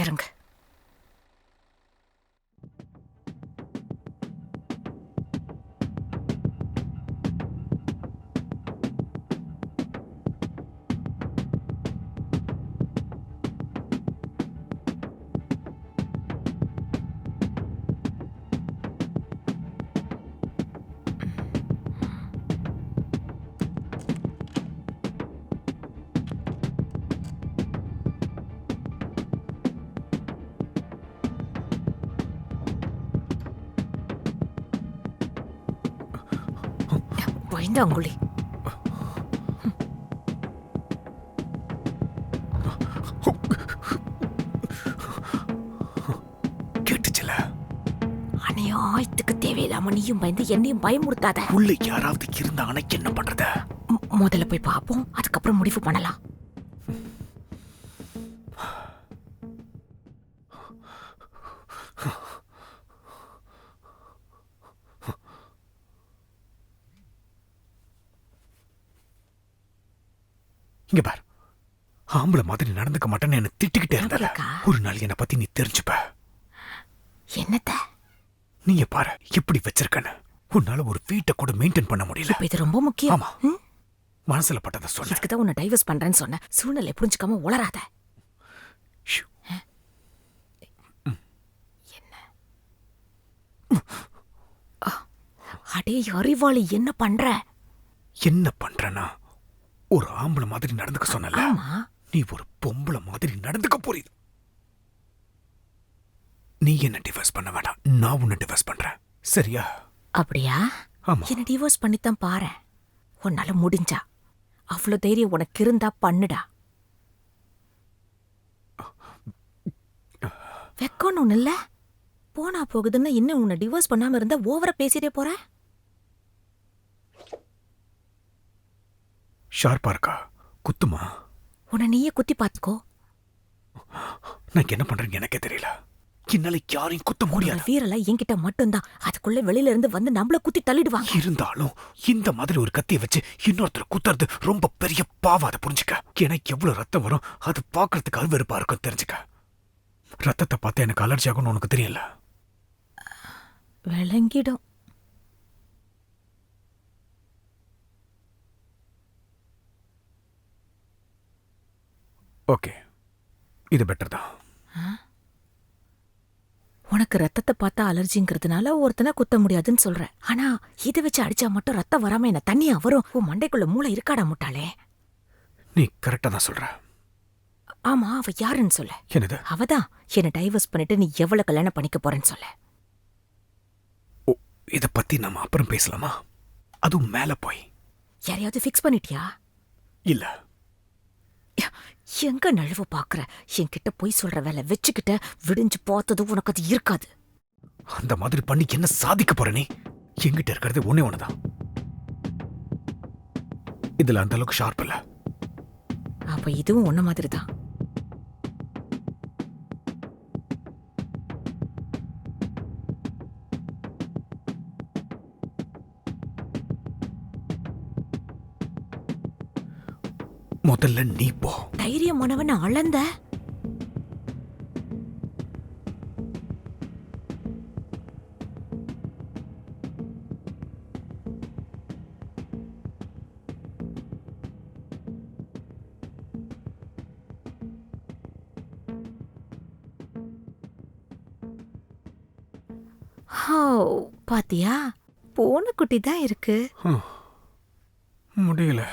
இறங்க. பயந்தாங்குழி. கேட்டுச்சுல? அநியாயத்துக்கு தேவையில்லாம நீயும் பயந்து என்னையும் பயமுறுத்தாத. உள்ள யாராவது இருந்தாங்கன்னா என்ன பண்றது? முதல்ல போய் பாப்போம், அதுக்கப்புறம் முடிவு பண்ணலாம். இங்க பார், ஆம்பளை மாதிரி நடந்துக்க மாட்டேன்னு என்ன திட்டிக்கிட்டே இருந்தால. அக்கா. ஒரு நாள் என்னை பத்தி நீ தெரிஞ்சுப்ப. என்னத்த? நீங்க பாரு எப்படி வச்சிருக்கன்னு. உன்னால ஒரு வீட்டை கூட மெயின்டைன் பண்ண முடியல. இப்ப இது ரொம்ப முக்கியம். ஆமா. மனசுல பட்டதை சொன்ன. இதுக்குதான் உன்னை டைவர்ஸ் பண்றேன்னு சொன்ன. சூழ்நிலை புரிஞ்சுக்காம உளராத. ஷு. என்ன? அடே அறிவாளி, என்ன பண்ற? என்ன பண்றனா? ஒரு ஆம்பளை மாதிரி நடந்துக்க சொன்னல. ஆமா. நீ ஒரு பொம்பளை மாதிரி நடந்துக்க புரியுது. நீ என்ன டிவோர்ஸ் பண்ண வேண்டாம், நான் உன்னை டிவோர்ஸ் பண்றேன். சரியா? அப்படியா? ஆமா. என்ன டிவோர்ஸ் பண்ணித்தான் பாரு. உன்னால முடிஞ்சா. அவ்வளவு தைரியம் உனக்கு இருந்தா பண்ணுடா. வெக்கம்னு ஒண்ணு இல்ல. போனா போகுதுன்னு இன்னும் உன்னை டிவோர்ஸ் பண்ணாம இருந்தா ஓவரா பேசிட்டே போற. ஷார்ப்பா இருக்கா? குத்துமா? உன்னை நீயே குத்தி பாத்துக்கோ. நான் என்ன பண்றேன்னு எனக்கே தெரியல. என்னால யாரையும் குத்த முடியாது. வீரெல்லாம் என்கிட்ட மட்டும்தான். அதுக்குள்ள வெளியில இருந்து வந்து நம்மள குத்தி தள்ளிடுவாங்க. இருந்தாலும் இந்த மாதிரி ஒரு கத்தியை வச்சு இன்னொருத்தர் குத்துறது ரொம்ப பெரிய பாவம். அதை புரிஞ்சுக்க. எனக்கு எவ்வளவு ரத்தம் வரும் அது பாக்குறதுக்கு வெறுப்பா இருக்கும் தெரிஞ்சுக்க. ரத்தத்தை பார்த்து எனக்கு அலர்ஜி ஆகும்னு உனக்கு தெரியல. விளங்கிடும். ஓகே, இது பெட்டர் தான். உனக்கு ரத்தத்தை பார்த்தா அலர்ஜிங்கிறதுனால ஒருத்தனை குத்த முடியாதுன்னு சொல்ற. ஆனா இதை வச்சு அடிச்சா மட்டும் ரத்தம் வராம என்ன தண்ணியா வரும்? உன் மண்டைக்குள்ள மூளை இருக்காடா முட்டாளே. நீ கரெக்டா தான் சொல்ற. ஆமா, அவ யாருன்னு சொல்ல. என்னது? அவதான் என்ன டைவர்ஸ் பண்ணிட்டு நீ எவ்வளவு கல்யாணம் பண்ணிக்க போறேன்னு சொல்ல. ஓ, இத பத்தி நாம அப்புறம் பேசலாமா? அதுவும் மேல போய். யாரையாவது ஃபிக்ஸ் பண்ணிட்டியா? இல்ல. எங்க நழுவு பாக்குற? என்கிட்ட போய் சொல்ற வேலை வச்சுக்கிட்ட விடிஞ்சு பார்த்தது உனக்கு அது இருக்காது. அந்த மாதிரி பண்ணி என்ன சாதிக்க போற நீ? என்கிட்ட இருக்கிறது ஒண்ணே ஒண்ணுதான். இதுல அந்த அளவுக்கு ஷார்ப் இல்ல. அப்ப இதுவும் ஒன்ன மாதிரி தான். முதல்ல நீ போ. தைரியமானவன் அளந்த. பாத்தியா, பூனைக்குட்டி தான் இருக்கு. முடியல.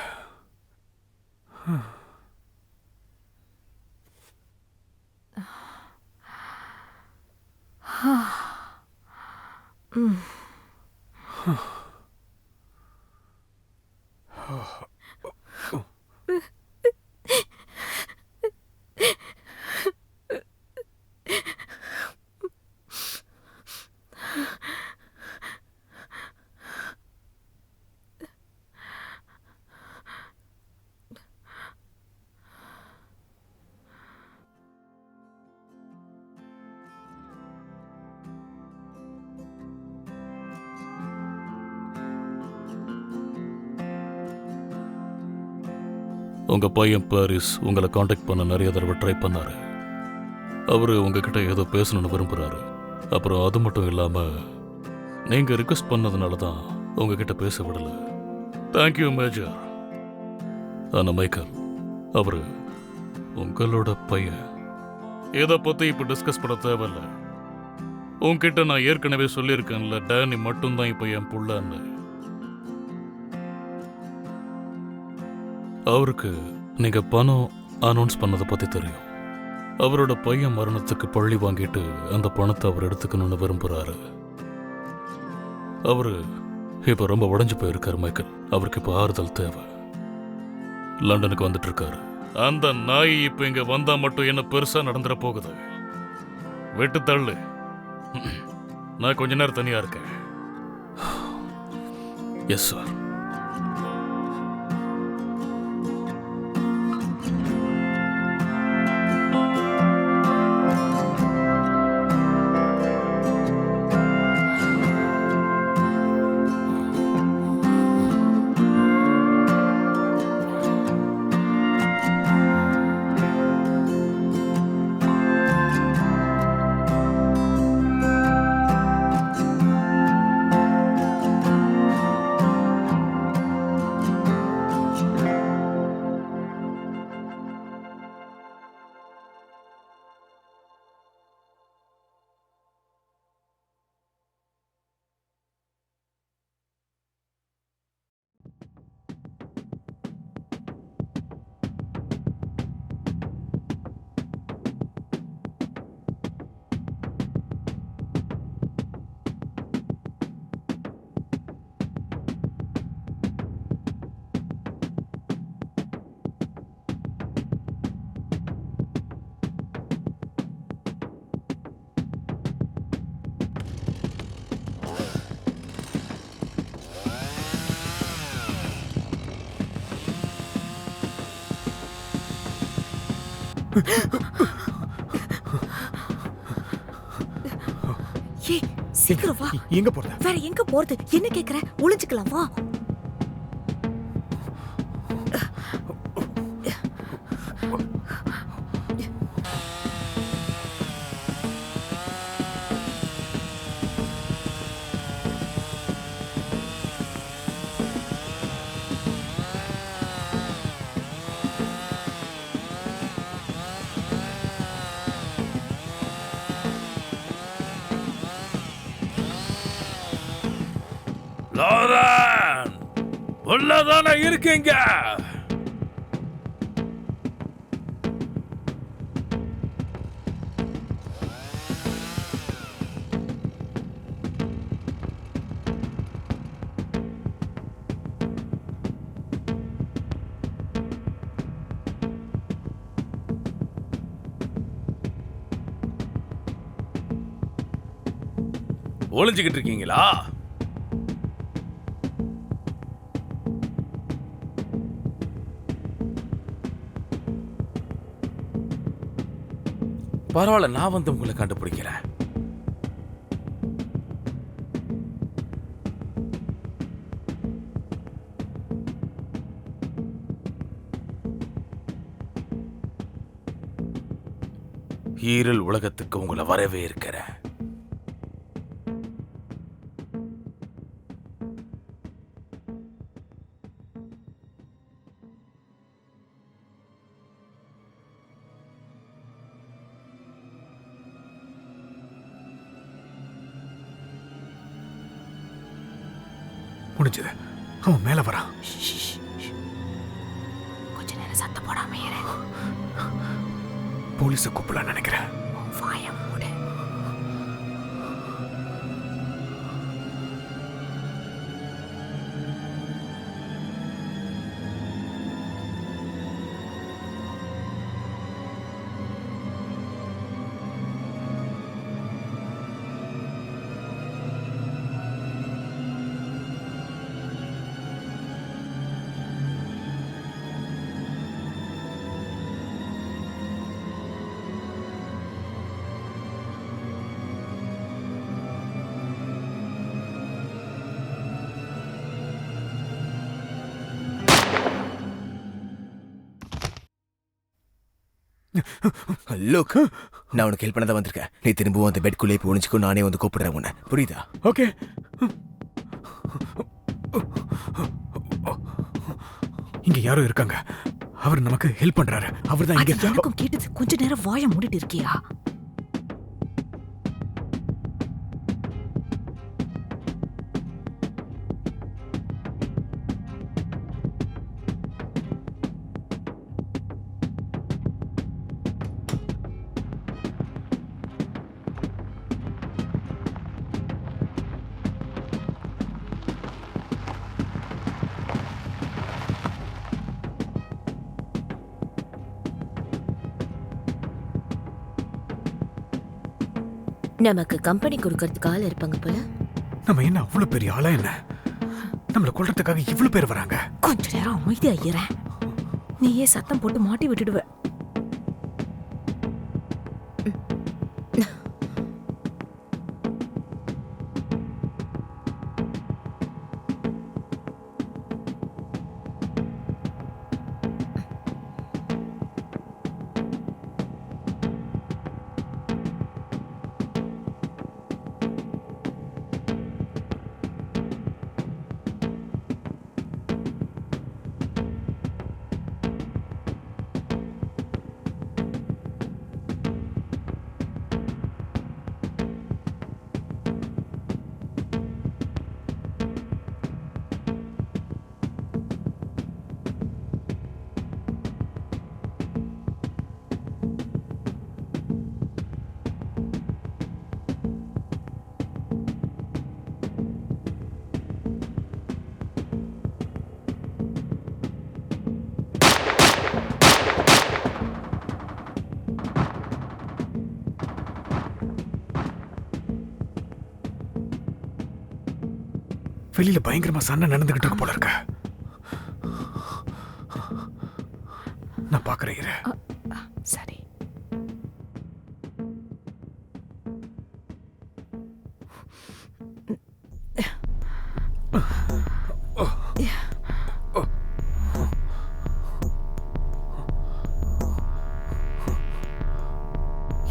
உங்க பையன் பாரிஸ் உங்களை காண்டாக்ட் பண்ண நிறைய தடவை ட்ரை பண்ணாரு. அவரு உங்ககிட்ட ஏதோ பேசணும்னு விரும்புறாரு. அப்புறம் அது மட்டும் இல்லாம நீங்க ரிக்வெஸ்ட் பண்ணதுனால தான் உங்ககிட்ட பேச விடல. Thank you major. ஆனா மைக்கேல், அவரு உங்களோட பையன். இதை பத்தி இப்ப டிஸ்கஸ் பண்ண தேவையில்ல. உன்கிட்ட நான் ஏற்கனவே சொல்லியிருக்கேன்ல, டேனி மட்டும்தான் இப்ப என் புள்ளன்னு. அவருக்கு நீங்க பணம் அனௌன்ஸ் பண்ணதை பத்தி தெரியும். அவரோட பையன் மரணத்துக்கு பழி வாங்கிட்டு அந்த பணத்தை அவர் எடுத்துக்கணும்னு விரும்புறாரு. அவரு இப்ப ரொம்ப உடைஞ்சு போயிருக்காரு மைக்கேல். அவருக்கு இப்ப ஆறுதல் தேவை. லண்டனுக்கு வந்துட்டு இருக்காரு. அந்த நாய் இப்ப இங்க வந்தா மட்டும் என்ன பெருசா நடந்துட போகுது. விட்டு தள்ளு. நான் கொஞ்ச நேரம் தனியா இருக்கேன். Yes sir. ஏய், சீக்கிரம் வா. எங்க போறது? வேற எங்க போறது? என்ன கேக்குற? ஒளிஞ்சுக்கலாம் வா. உள்ளதானே இருக்கீங்க? ஒளிஞ்சுக்கிட்டு இருக்கீங்களா? பரவாயில்ல, நான் வந்து உங்களை கண்டுபிடிக்கிறேன். ஈரல் உலகத்துக்கு உங்களை வரவே இருக்கிறேன். முடிஞ்சது. அவன் மேல வரான். கொஞ்ச நேரம் சத்தம் போடாம இரு. போலீஸை கூப்பிடலாம் நினைக்கிறேன். வாயை மூடு. லுக், நான் உனக்கு ஹெல்ப் பண்ண தான் வந்திருக்கேன். நீ திரும்பவும் அந்த பெட்குள்ளே போய் ஒளிஞ்சுக்கோ. நானே வந்து கூப்பிடுறேன் உன்னை. புரியுதா? ஓகே. இங்க யாரோ இருக்காங்க. அவர் நமக்கு ஹெல்ப் பண்றாரு. அவர் தான் இங்க. எனக்கும் கேட்டது. கொஞ்ச நேரம் வாயை மூடிட்டு இருக்கியா? நமக்கு கம்பெனி கொடுக்கறதுக்கு ஆள் இருப்பாங்க போல. நம்ம என்ன அவ்வளவு பெரிய ஆளா என்ன? நம்மள கொல்றதுக்காக இவ்வளவு பேர் வராங்க. கொஞ்ச நேரம் அமைதியா இரு. நீயே சத்தம் போட்டு மாட்டி விட்டுடுவ. வெளியில பயங்கரமா சண்டை நடந்துகிட்டு இருக்கு போல இருக்க. நான் பாக்குறேன் இரு. சரி.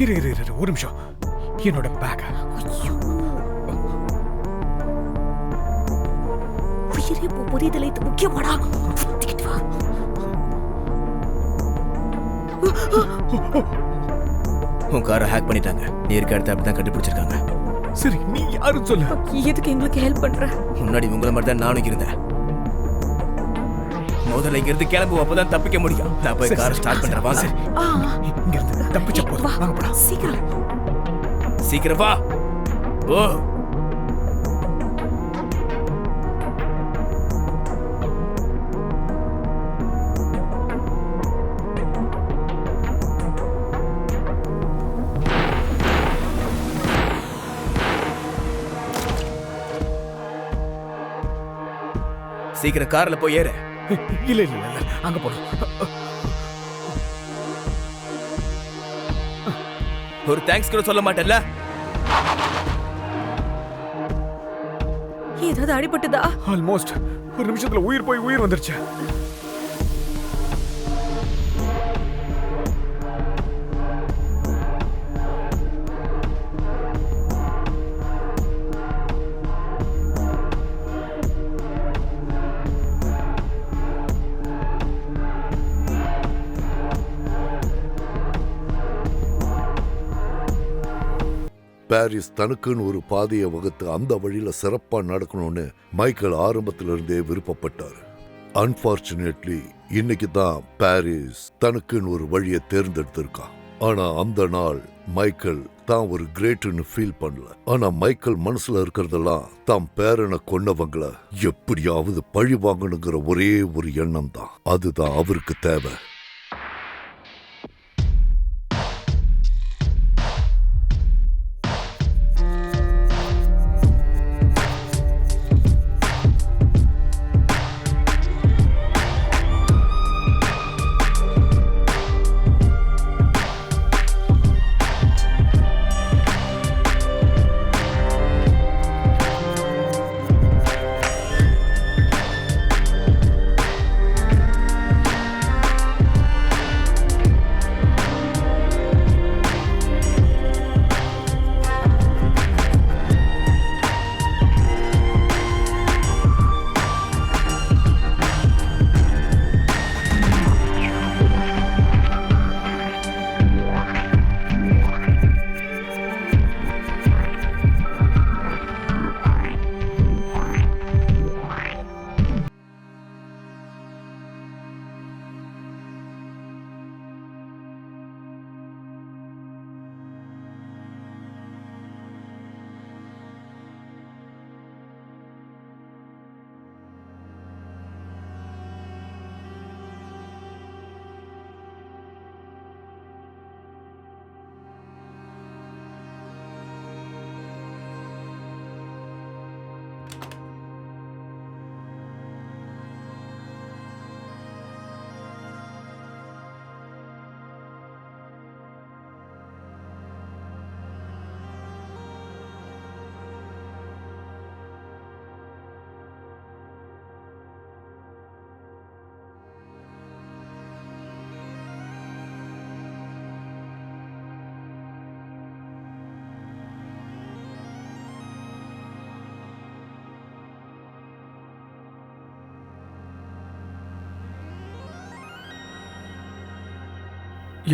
இரு இரு இரு ஒரு நிமிஷம். என்னோட பேக். உயிரே புரிதலை இது முக்கியமாடா. வா. உன் காரை ஹேக் பண்ணிட்டாங்க. நீ இருக்க இடத்த அப்படிதான் கண்டுபிடிச்சிருக்காங்க. சரி, நீ யாரும் சொல்லு. எதுக்கு எங்களுக்கு ஹெல்ப் பண்ற? முன்னாடி உங்களை மாதிரி தான் நானும் இருந்தேன். முதல்ல இங்க இருந்து கிளம்புவோம், அப்பதான் தப்பிக்க முடியும். நான் போய் காரை ஸ்டார்ட் பண்றேன், வாங்க. இங்க இருந்து தப்பிச்ச போதும், வாங்க போலாம். சீக்கிரம். சீக்கிரம் வா. ஓ, சீக்கிரம் கார்ல போய் ஏறு. இல்ல இல்ல இல்ல, அங்க போறோம். ஒரு தேங்க்ஸ் கூட சொல்ல மாட்டேல்ல? ஏதாவது அடிபட்டுதா? ஆல்மோஸ்ட் ஒரு நிமிஷத்துல உயிர் போய் உயிர் வந்துருச்சு. பாரிஸ் தனக்குன்னு ஒரு பாதையை வகுத்து அந்த வழியில சிறப்பா நடக்கணும்னு மைக்கேல் ஆரம்பத்துல இருந்தே விருப்பப்பட்டார். அன்பார்ச்சுனேட்லி இன்னைக்கு தான் பாரிஸ் தனக்குன்னு ஒரு வழியை தேர்ந்தெடுத்திருக்கான். ஆனா அந்த நாள் மைக்கேல் தான் ஒரு கிரேட்னு ஃபீல் பண்ணல. ஆனா மைக்கேல் மனசுல இருக்கிறதெல்லாம் தாம் பேரனை கொன்னவங்கள எப்படியாவது பழி வாங்கணுங்கிற ஒரே ஒரு எண்ணம் தான். அதுதான் அவருக்கு தேவை.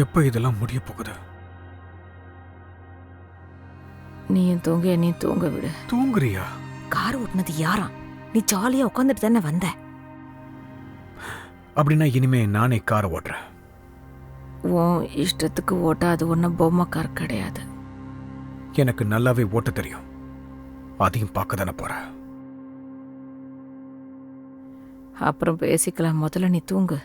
எப்ப இதெல்லாம் முடிய போகுது? நீயும் தூங்க, என்னையும் தூங்க விடு. தூங்குறியா? கார் ஓட்டுனது யாரா? நீ ஜாலியா உட்காந்துட்டு தானே வந்த. அப்படின்னா இனிமே நானே காரை ஓட்டுறேன். உன் இஷ்டத்துக்கு ஓட்ட அது ஒன்றும் பொம்மை கார் கிடையாது. எனக்கு நல்லாவே ஓட்ட தெரியும். அதையும் பார்க்க தானே போறேன். அப்புறம் பேசிக்கலாம், முதல்ல நீ தூங்கு.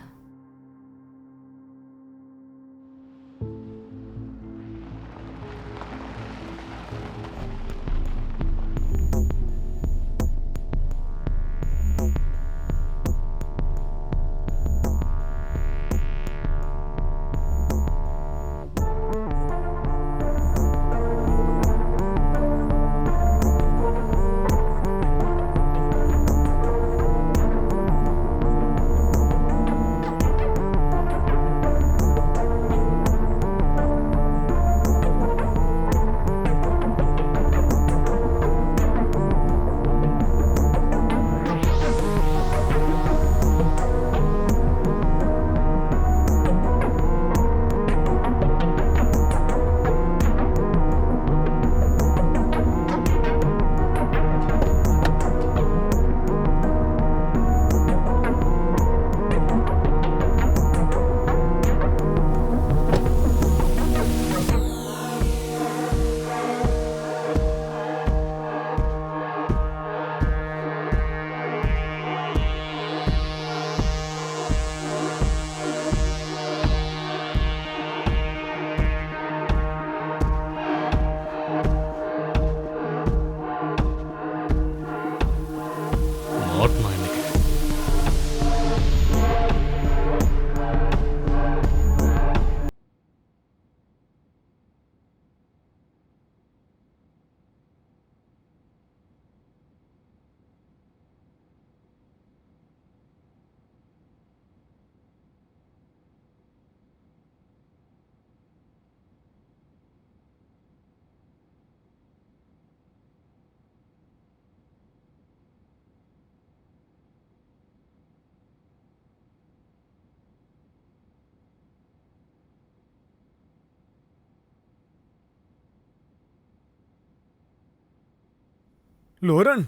லோரன்,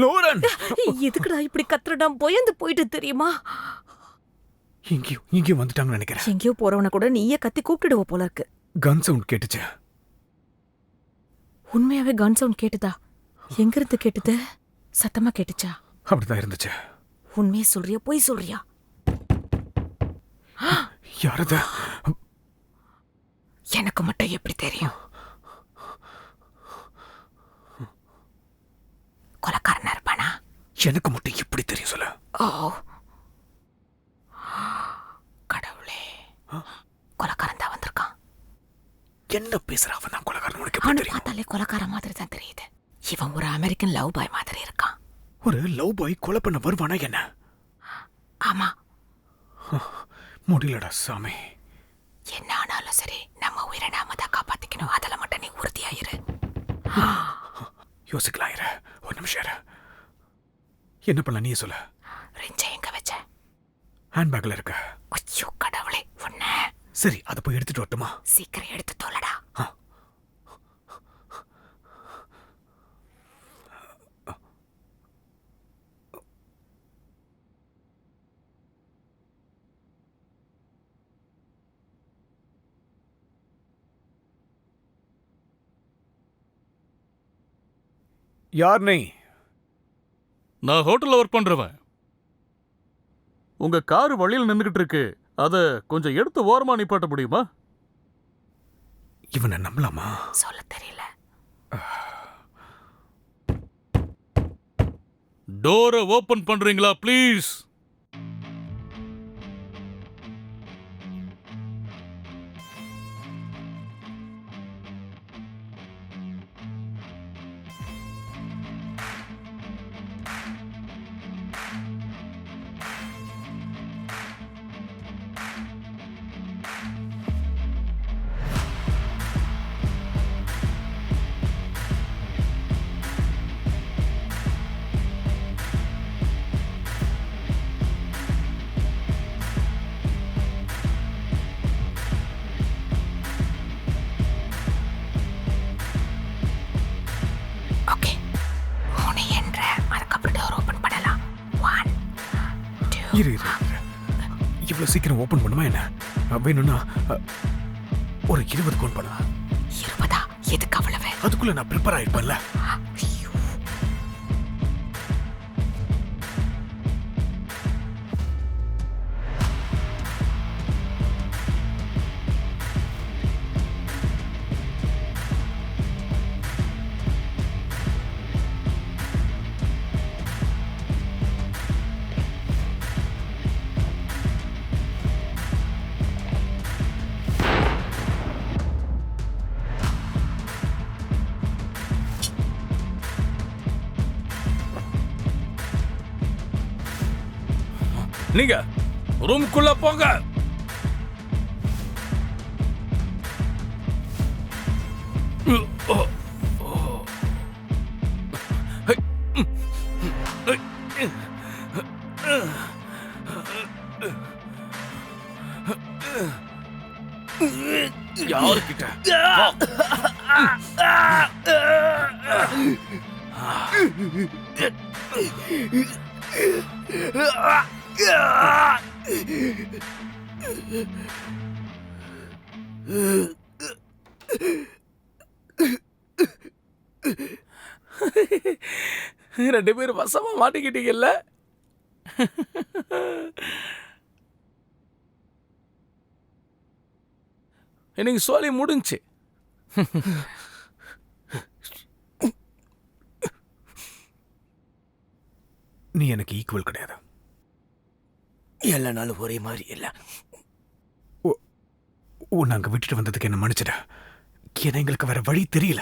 லோரன், எதுக்குடா இப்படி கத்துறடா? பயந்து போயிட்டு தெரியுமா? இங்கேயும் வந்துட்டாங்கன்னு நினைக்கிறேன். எங்கேயோ போறவன கூட நீயே கத்தி கூப்பிட்டுடுவ போல இருக்கு. கன் சவுண்ட் கேட்டுச்சு. உண்மையாவே கன் சவுண்ட் கேட்டுதா? எங்க இருந்து கேட்டுது? சத்தமா கேட்டுச்சா? அப்படிதான் இருந்துச்சு. உண்மையை சொல்றியா பொய் சொல்றியா? யாரது? எனக்கு மட்டும் எப்படி தெரியும்? கொலைக்காரனா இருப்பானா? எனக்கு மட்டும் எப்படி தெரியும் சொல்லு. ஓ கடவுளே, கொலைக்காரன் தான் வந்திருக்கான். என்ன பேசுற? அவன் தான் கொலைக்காரன். உனக்கு எப்படி அவனை தெரியும்? பார்த்தாலே கொலைக்காரன் மாதிரி தான் தெரியுது. இவன் ஒரு அமெரிக்கன் லவ் பாய் மாதிரி இருக்கான். ஒரு லவ் பாய் கொலை பண்ண வருவானா என்ன? ஆமா. முடியலடா சாமி. என்ன ஆனாலும் சரி, நம்ம உயிரை நாம தான் காப்பாத்திக்கணும். அதில் மட்டும் நீ உறுதியாயிரு. யோசிக்கலாம். இரு, ஒரு நிமிஷம் இரு. என்ன பண்ண நீ சொல்லு. ரிஞ்சை எங்க வச்ச? ஹேண்ட்பேக்ல இருக்கு. ஐயோ கடவுளே, உன்ன. சரி, அதை போய் எடுத்துட்டு வரட்டுமா? சீக்கிரம் எடுத்து தோலடா. யார் நீ? நான் ஹோட்டல்ல ஒர்க் பண்றவன். உங்க கார் வழியில் நின்றுகிட்டு இருக்கு. அத கொஞ்சம் எடுத்து ஓரமா நிப்பாட்ட முடியுமா? இவனை நம்பலாமா? சொல்ல தெரியல. டோரை ஓபன் பண்றீங்களா ப்ளீஸ்? ஓகே, உன்னை என்ற அதுக்கப்புறம் டோர் ஓபன் பண்ணலாம். 1 2. இரு இரு இரு. இவ்வளவு சீக்கிரம் ஓபன் பண்ணுமா என்ன? வேணும்னா ஒரு 20 கவுண்ட் பண்ணலாம். 20? எதுக்கு அவ்வளவு? அதுக்குள்ள நான் ப்ரிப்பேர் ஆயிருப்பேன்ல. ஐயோ. நீங்க ரூம்குள்ள போங்க. யாருக்கிட்ட? ரெண்டு பேரும் வசமா மாட்டிக்கிட்டீங்கல்ல? இன்னைக்கு சோலி முடிஞ்சு. நீ எனக்கு ஈக்குவல் கிடையாது. எல்லா நாளும் ஒரே மாதிரி இல்ல. உன்னை அங்க விட்டுட்டு வந்ததுக்கு என்ன மன்னிச்சிட. ஏன்னா எங்களுக்கு வேற வழி தெரியல.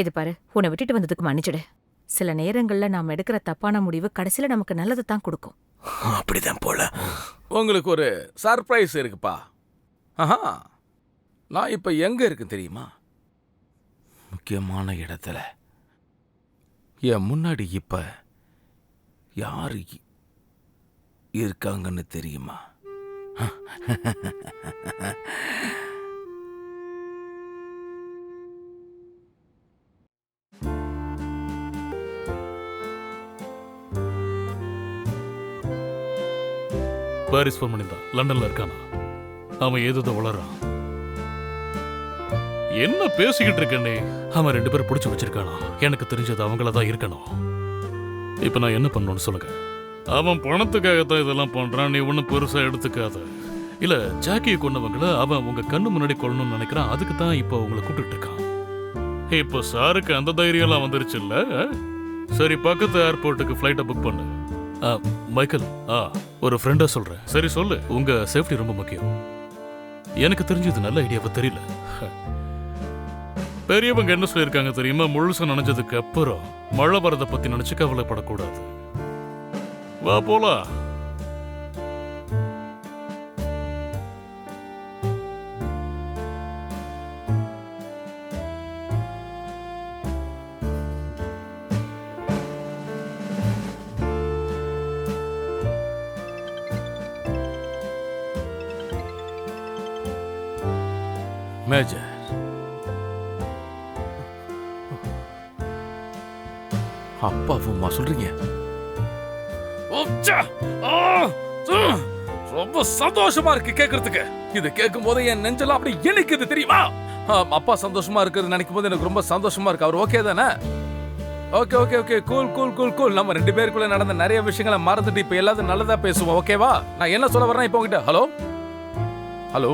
இது பாரு, உன்னை விட்டுட்டு வந்ததுக்கு மன்னிச்சிடு. சில நேரங்கள்ல நாம எடுக்கிற தப்பான முடிவு கடைசியில நமக்கு நல்லதை தான் கொடுக்கும். அப்படிதான் போல. உங்களுக்கு ஒரு சர்ப்ரைஸ் இருக்குப்பா. ஆஹா, நான் இப்ப எங்க இருக்கு தெரியுமா? முக்கியமான இடத்துல. என் முன்னாடி இப்ப யாரு இருக்காங்கன்னு தெரியுமா? பாரிஸ் ஃபோன் பண்ணியிருந்தான், லண்டன்ல இருக்கானா. அவன் ஏதோ வளரான். என்ன பேசிக்கிட்டு இருக்கனே? அவன் 2 பேரும் பிடிச்சி வச்சிருக்கானா. எனக்கு தெரிஞ்சது அவங்கள தான் இருக்கணும். இப்ப நான் என்ன பண்ணணும்னு சொல்லுங்க. அவன் பணத்துக்காகத்தான் இதெல்லாம் பண்றான், நீ ஒன்னும் பெருசா எடுத்துக்காத. இல்ல, ஜாக்கியை கொண்டவங்கள அவன் உங்க கண்ணு முன்னாடி கொள்ளணும்னு நினைக்கிறான். அதுக்கு தான் இப்போ உங்களை கூப்பிட்டு இருக்கான். இப்போ சாருக்கு அந்த தைரியம் எல்லாம் வந்துருச்சு இல்ல? சரி, பக்கத்து ஏர்போர்ட்டுக்கு ஃப்ளைட்டை புக் பண்ணு. மைக்கேல், ஒரு ஃப்ரெண்டா சொல்றேன். சரி சொல்லு, உங்க சேஃப்டி ரொம்ப முக்கியம். எனக்கு தெரிஞ்சது நல்ல ஐடியாவை தெரியல. பெரியவங்க என்ன சொல்லியிருக்காங்க தெரியுமா? முழுசா நினைஞ்சதுக்கு அப்புறம் மழை வரதை பத்தி நினைச்சு கவலைப்படக்கூடாது. வா போலாம். மேஜர், அப்பாவும்மா சொல்றீங்க? ரொம்ப சந்தோஷமா இருக்கு கேக்குறதுக்கு. இது கேட்கும் போது என் நெஞ்செல்லாம் அப்படி இனிக்குது தெரியுமா? அப்பா சந்தோஷமா இருக்கிறது நினைக்கும் போது எனக்கு ரொம்ப சந்தோஷமா இருக்கு. அவர் ஓகே தானே? Okay okay okay, cool cool cool cool. நம்ம 2 பேருக்குள்ள நடந்த நிறைய விஷயங்களை மறந்துட்டு இப்ப எல்லாத்தையும் நல்லதா பேசுவோம், ஓகேவா? நான் என்ன சொல்ல வரேன் இப்போ உங்ககிட்ட? ஹலோ ஹலோ,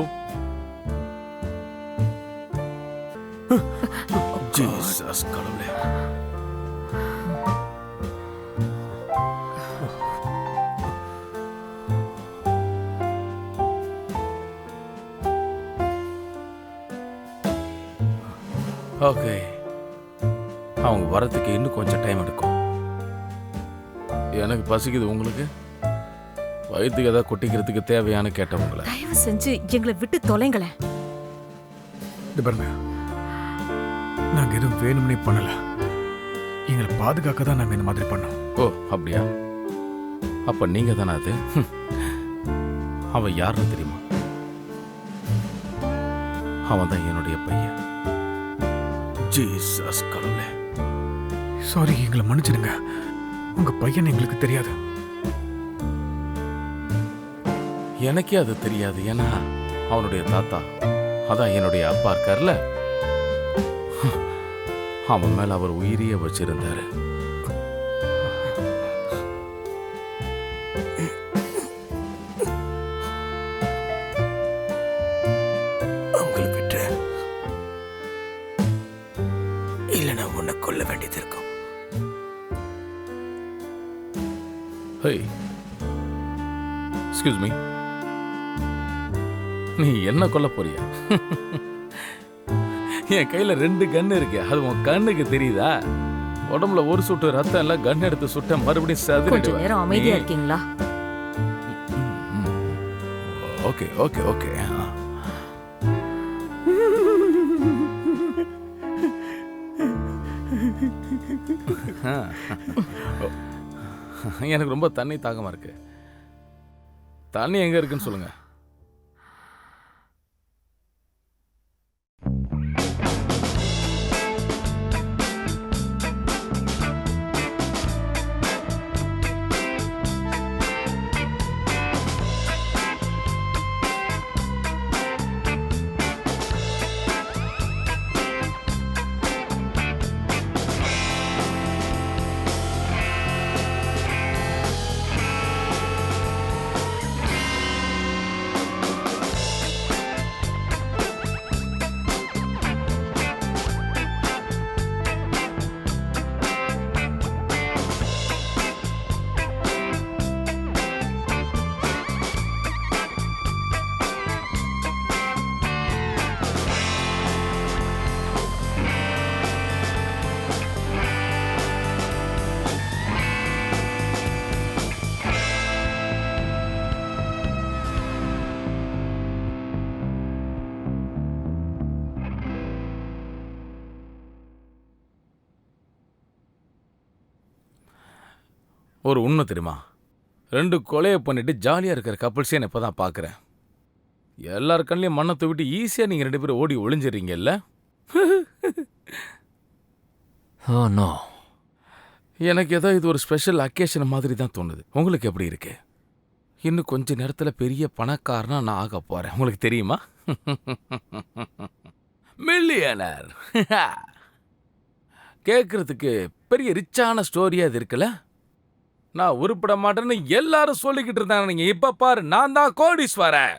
ஜீசஸ் கடவுளே. ஓகே, அவங்க வரதுக்கு இன்னும் கொஞ்சம் டைம் எடுக்கும். எனக்கு பசிக்குது. உங்களுக்கு வயிற்றுக்கு ஏதாவது கொட்டிக்கிறதுக்கு தேவையான கேட்டவங்கள தயவு செஞ்சு எங்களை விட்டு தொலைங்களேன். இது பாருங்க, நாங்க எதுவும் வேணும்னே பண்ணல. எங்களை பாதுகாக்க தான் நாங்க இந்த மாதிரி பண்ணோம். ஓ அப்படியா? அப்ப நீங்க தானே அது? அவன் யாருன்னு தெரியுமா? அவன் தான் என்னுடைய பையன். ஜீசஸ் கடவுளே. சாரி, எங்களை மன்னிச்சிடுங்க. உங்க பையன் எங்களுக்கு தெரியாது. எனக்கே அது தெரியாது. ஏன்னா அவனுடைய தாத்தா, அதான் என்னுடைய அப்பா இருக்கார்ல, அவன் மேல அவர் உயிரியே வச்சிருந்தாரு. அவங்களை விட்டு இல்லைன்னா உன்னை கொல்ல வேண்டியது இருக்கும். ஹே, எக்ஸ்கியூஸ் மீ, நீ என்ன கொல்ல போறியா? என் கையில 2 கன் இருக்கு. அது உன் கண்ணுக்கு தெரியுதா? உடம்புல ஒரு சுட்டு ரத்தம் எல்லாம் கன் எடுத்து சுட்ட மறுபடியும் கொஞ்ச நேரம் அமைதியா இருக்கீங்களா? Okay okay okay. எனக்கு ரொம்ப தண்ணி தாகமா இருக்கு. தண்ணி எங்க இருக்குன்னு சொல்லுங்க. ஒரு உண்மை தெரியுமா? 2 கொலையை பண்ணிட்டு ஜாலியாக இருக்கிற கப்பிள்ஸே நான் இப்போ தான் பார்க்குறேன். எல்லார் கண்ணிலையும் மண்ணை தூவிட்டு ஈஸியாக நீங்கள் 2 பேரும் ஓடி ஒளிஞ்சிடுறீங்கல்ல? ஓ நோ, எனக்கு ஏதோ இது ஒரு ஸ்பெஷல் அக்கேஷன் மாதிரி தான் தோணுது. உங்களுக்கு எப்படி இருக்கு? இன்னும் கொஞ்ச நேரத்துல பெரிய பணக்காரனா நான் ஆக போறேன். உங்களுக்கு தெரியுமா? மில்லியனர். கேட்கறதுக்கு பெரிய ரிச்சான ஸ்டோரியா இது இருக்குல்ல? நான் உருப்பட மாட்டேன்னு எல்லாரும் சொல்லிக்கிட்டு இருந்தாங்க. நீங்க இப்ப பாரு, நான் தான் கோடீஸ்வரன்.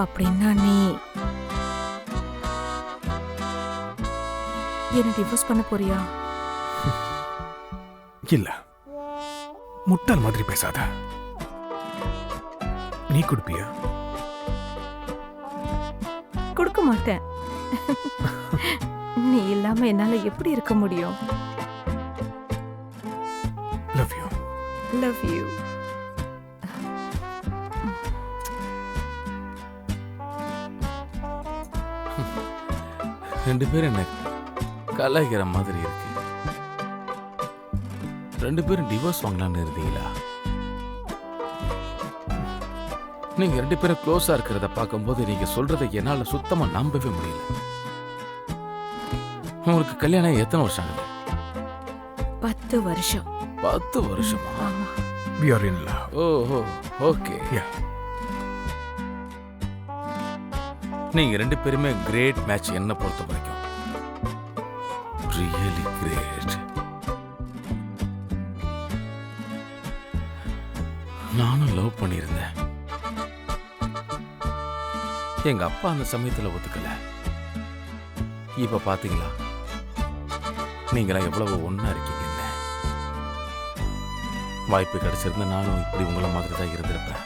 அப்படின்னா நீ என்ன டிவோர்ஸ் பண்ண போறியா? இல்ல, முட்டாள் மாதிரி பேசாத. நீ கொடுப்பியா? கொடுக்க மாட்டேன். நீ இல்லாம என்னால எப்படி இருக்க முடியும்? Love you. Love you. ரெண்டு பேரும் என்ன கலாய்க்கிற மாதிரி இருக்கு. ரெண்டு பேரும் டிவோர்ஸ் வாங்கலான்னு இருந்தீங்களா? நீங்க ரெண்டு பேரும் க்ளோஸா இருக்கிறத பார்க்கும்போது நீங்க சொல்றதை என்னால சுத்தமா நம்பவே முடியல. உங்களுக்கு கல்யாணம் எத்தனை வருஷம் ஆகுது? 10 வருஷம். 10 வருஷமா? ஆமா. We are in love. ஓஹோ, ஓகே. Yeah. நீங்க ரெண்டு பேருமே கிரேட் மேட்ச் என்ன பொறுத்த வரைக்கும். Really great. நானும் லவ் பண்ணியிருந்தேன். எங்க அப்பா அந்த சமயத்துல ஒத்துக்கல. இப்ப பாத்தீங்களா நீங்களா எவ்வளவு ஒண்ணா இருக்கீங்கன்னு. வாய்ப்பு கிடைச்சிருந்தா நானும் இப்படி உங்களை மாதிரி தான் இருந்திருப்பேன்.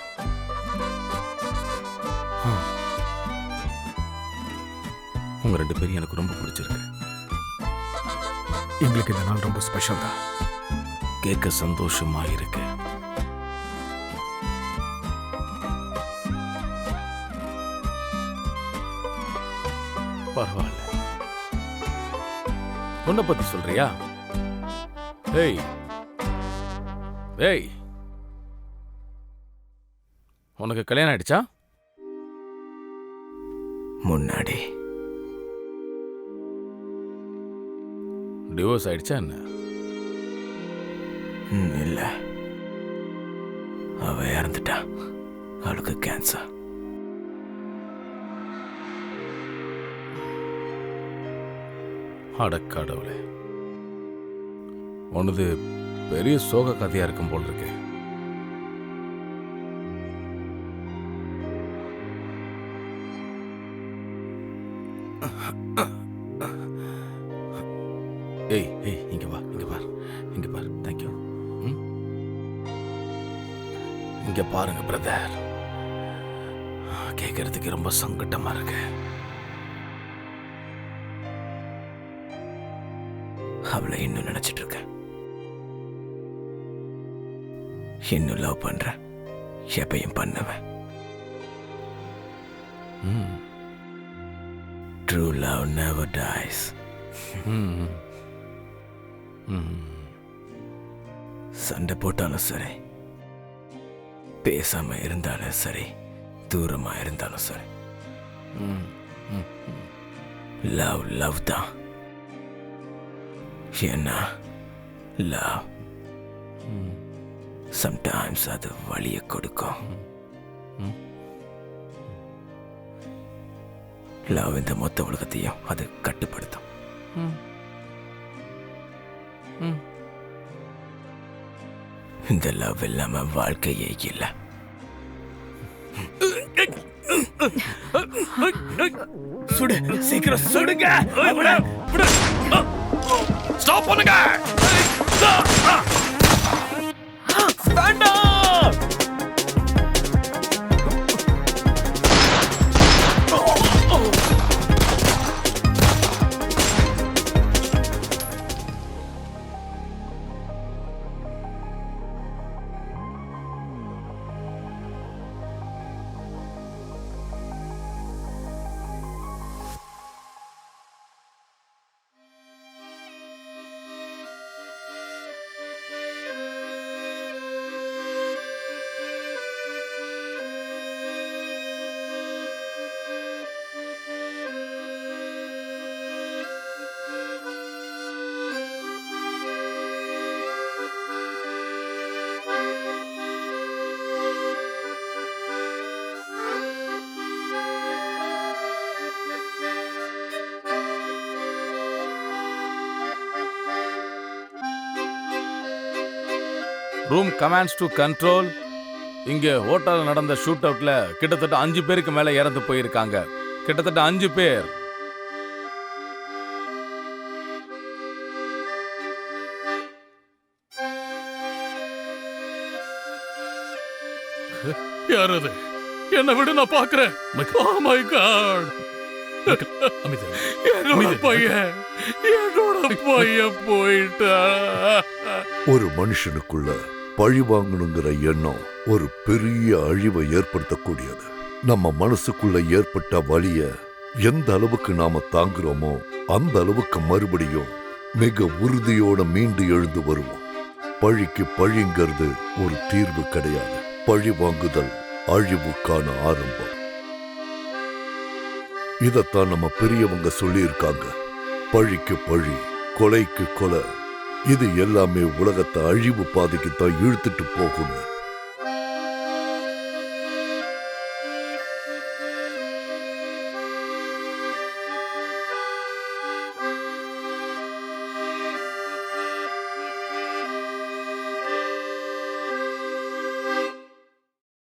உங்க ரெண்டு பேரும் எனக்கு ரொம்ப பிடிச்சிருக்கு. எங்களுக்கு இந்த நாள் ரொம்ப ஸ்பெஷல் தான். கேட்க சந்தோஷமா இருக்கு. பரவாயில்ல. உன்னை பத்தி சொல்றியா? ஏய் ஏய், உனக்கு கல்யாணம் ஆயிடுச்சா? முன்னாடி டிவோர்ஸ் ஆயிடுச்சா என்ன? இல்ல, அவ இறந்துட்டா. அவளுக்கு கேன்சர். அடக்கடவுளே, உனது பெரிய சோக கதையா இருக்கும் போல் இருக்கு. ஏய் ஏய், இங்க வா, இங்க பார், இங்க பார். தேங்க்யூ. இங்க பாருங்க பிரதர், கேட்கறதுக்கு ரொம்ப சங்கட்டமா இருக்கு. அவளை இன்னும் நினைச்சிட்டு இருக்கேன். இன்னும் லவ் பண்றேன். எப்பயும் பண்ணுவேன். True love never dies. சண்டை போட்டாலும் சரி, பேசாம இருந்தாலும் சரி, தூரமா இருந்தாலும் சரி, லவ் லவ் தான். ஏன்னா லவ் சம்டைம்ஸ் அது வலிய கொடுக்கும். லவ் இந்த மொத்த உலகத்தையும் அது கட்டுப்படுத்தும். இந்த லவ் இல்லாம வாழ்க்கையே இல்லை. சுடு, சீக்கிரம் சுடுங்க. ஸ்டாப் பண்ணுங்க. வேண்டாம். Room commands to control. இங்க ஹோட்டல் நடந்த ஷூட் அவுட்ல கிட்டத்தட்ட 5 பேருக்கு மேல இறந்து போயிருக்காங்க. கிட்டத்தட்ட 5 பேர். யார் அது? என்ன விடு, நான் பாக்குறேன். Oh my God. என்னோட பையன் போயிட்டா. ஒரு மனுஷனுக்குள்ள பழி வாங்கணுங்கிற எண்ணம் ஒரு பெரிய அழிவை ஏற்படுத்தக்கூடியது. நம்ம மனசுக்குள்ள ஏற்பட்ட வலிய எந்த அளவுக்கு நாம தாங்குறோமோ அந்த அளவுக்கு மறுபடியும் மிக உறுதியோட மீண்டு எழுந்து வருவோம். பழிக்கு பழிங்கிறது ஒரு தீர்வு கிடையாது. பழி வாங்குதல் அழிவுக்கான ஆரம்பம். இதத்தான் நம்ம பெரியவங்க சொல்லியிருக்காங்க. பழிக்கு பழி, கொலைக்கு கொலை, இது எல்லாமே உலகத்தை அழிவு பாதைக்குத்தான் இழுத்துட்டு போகும்.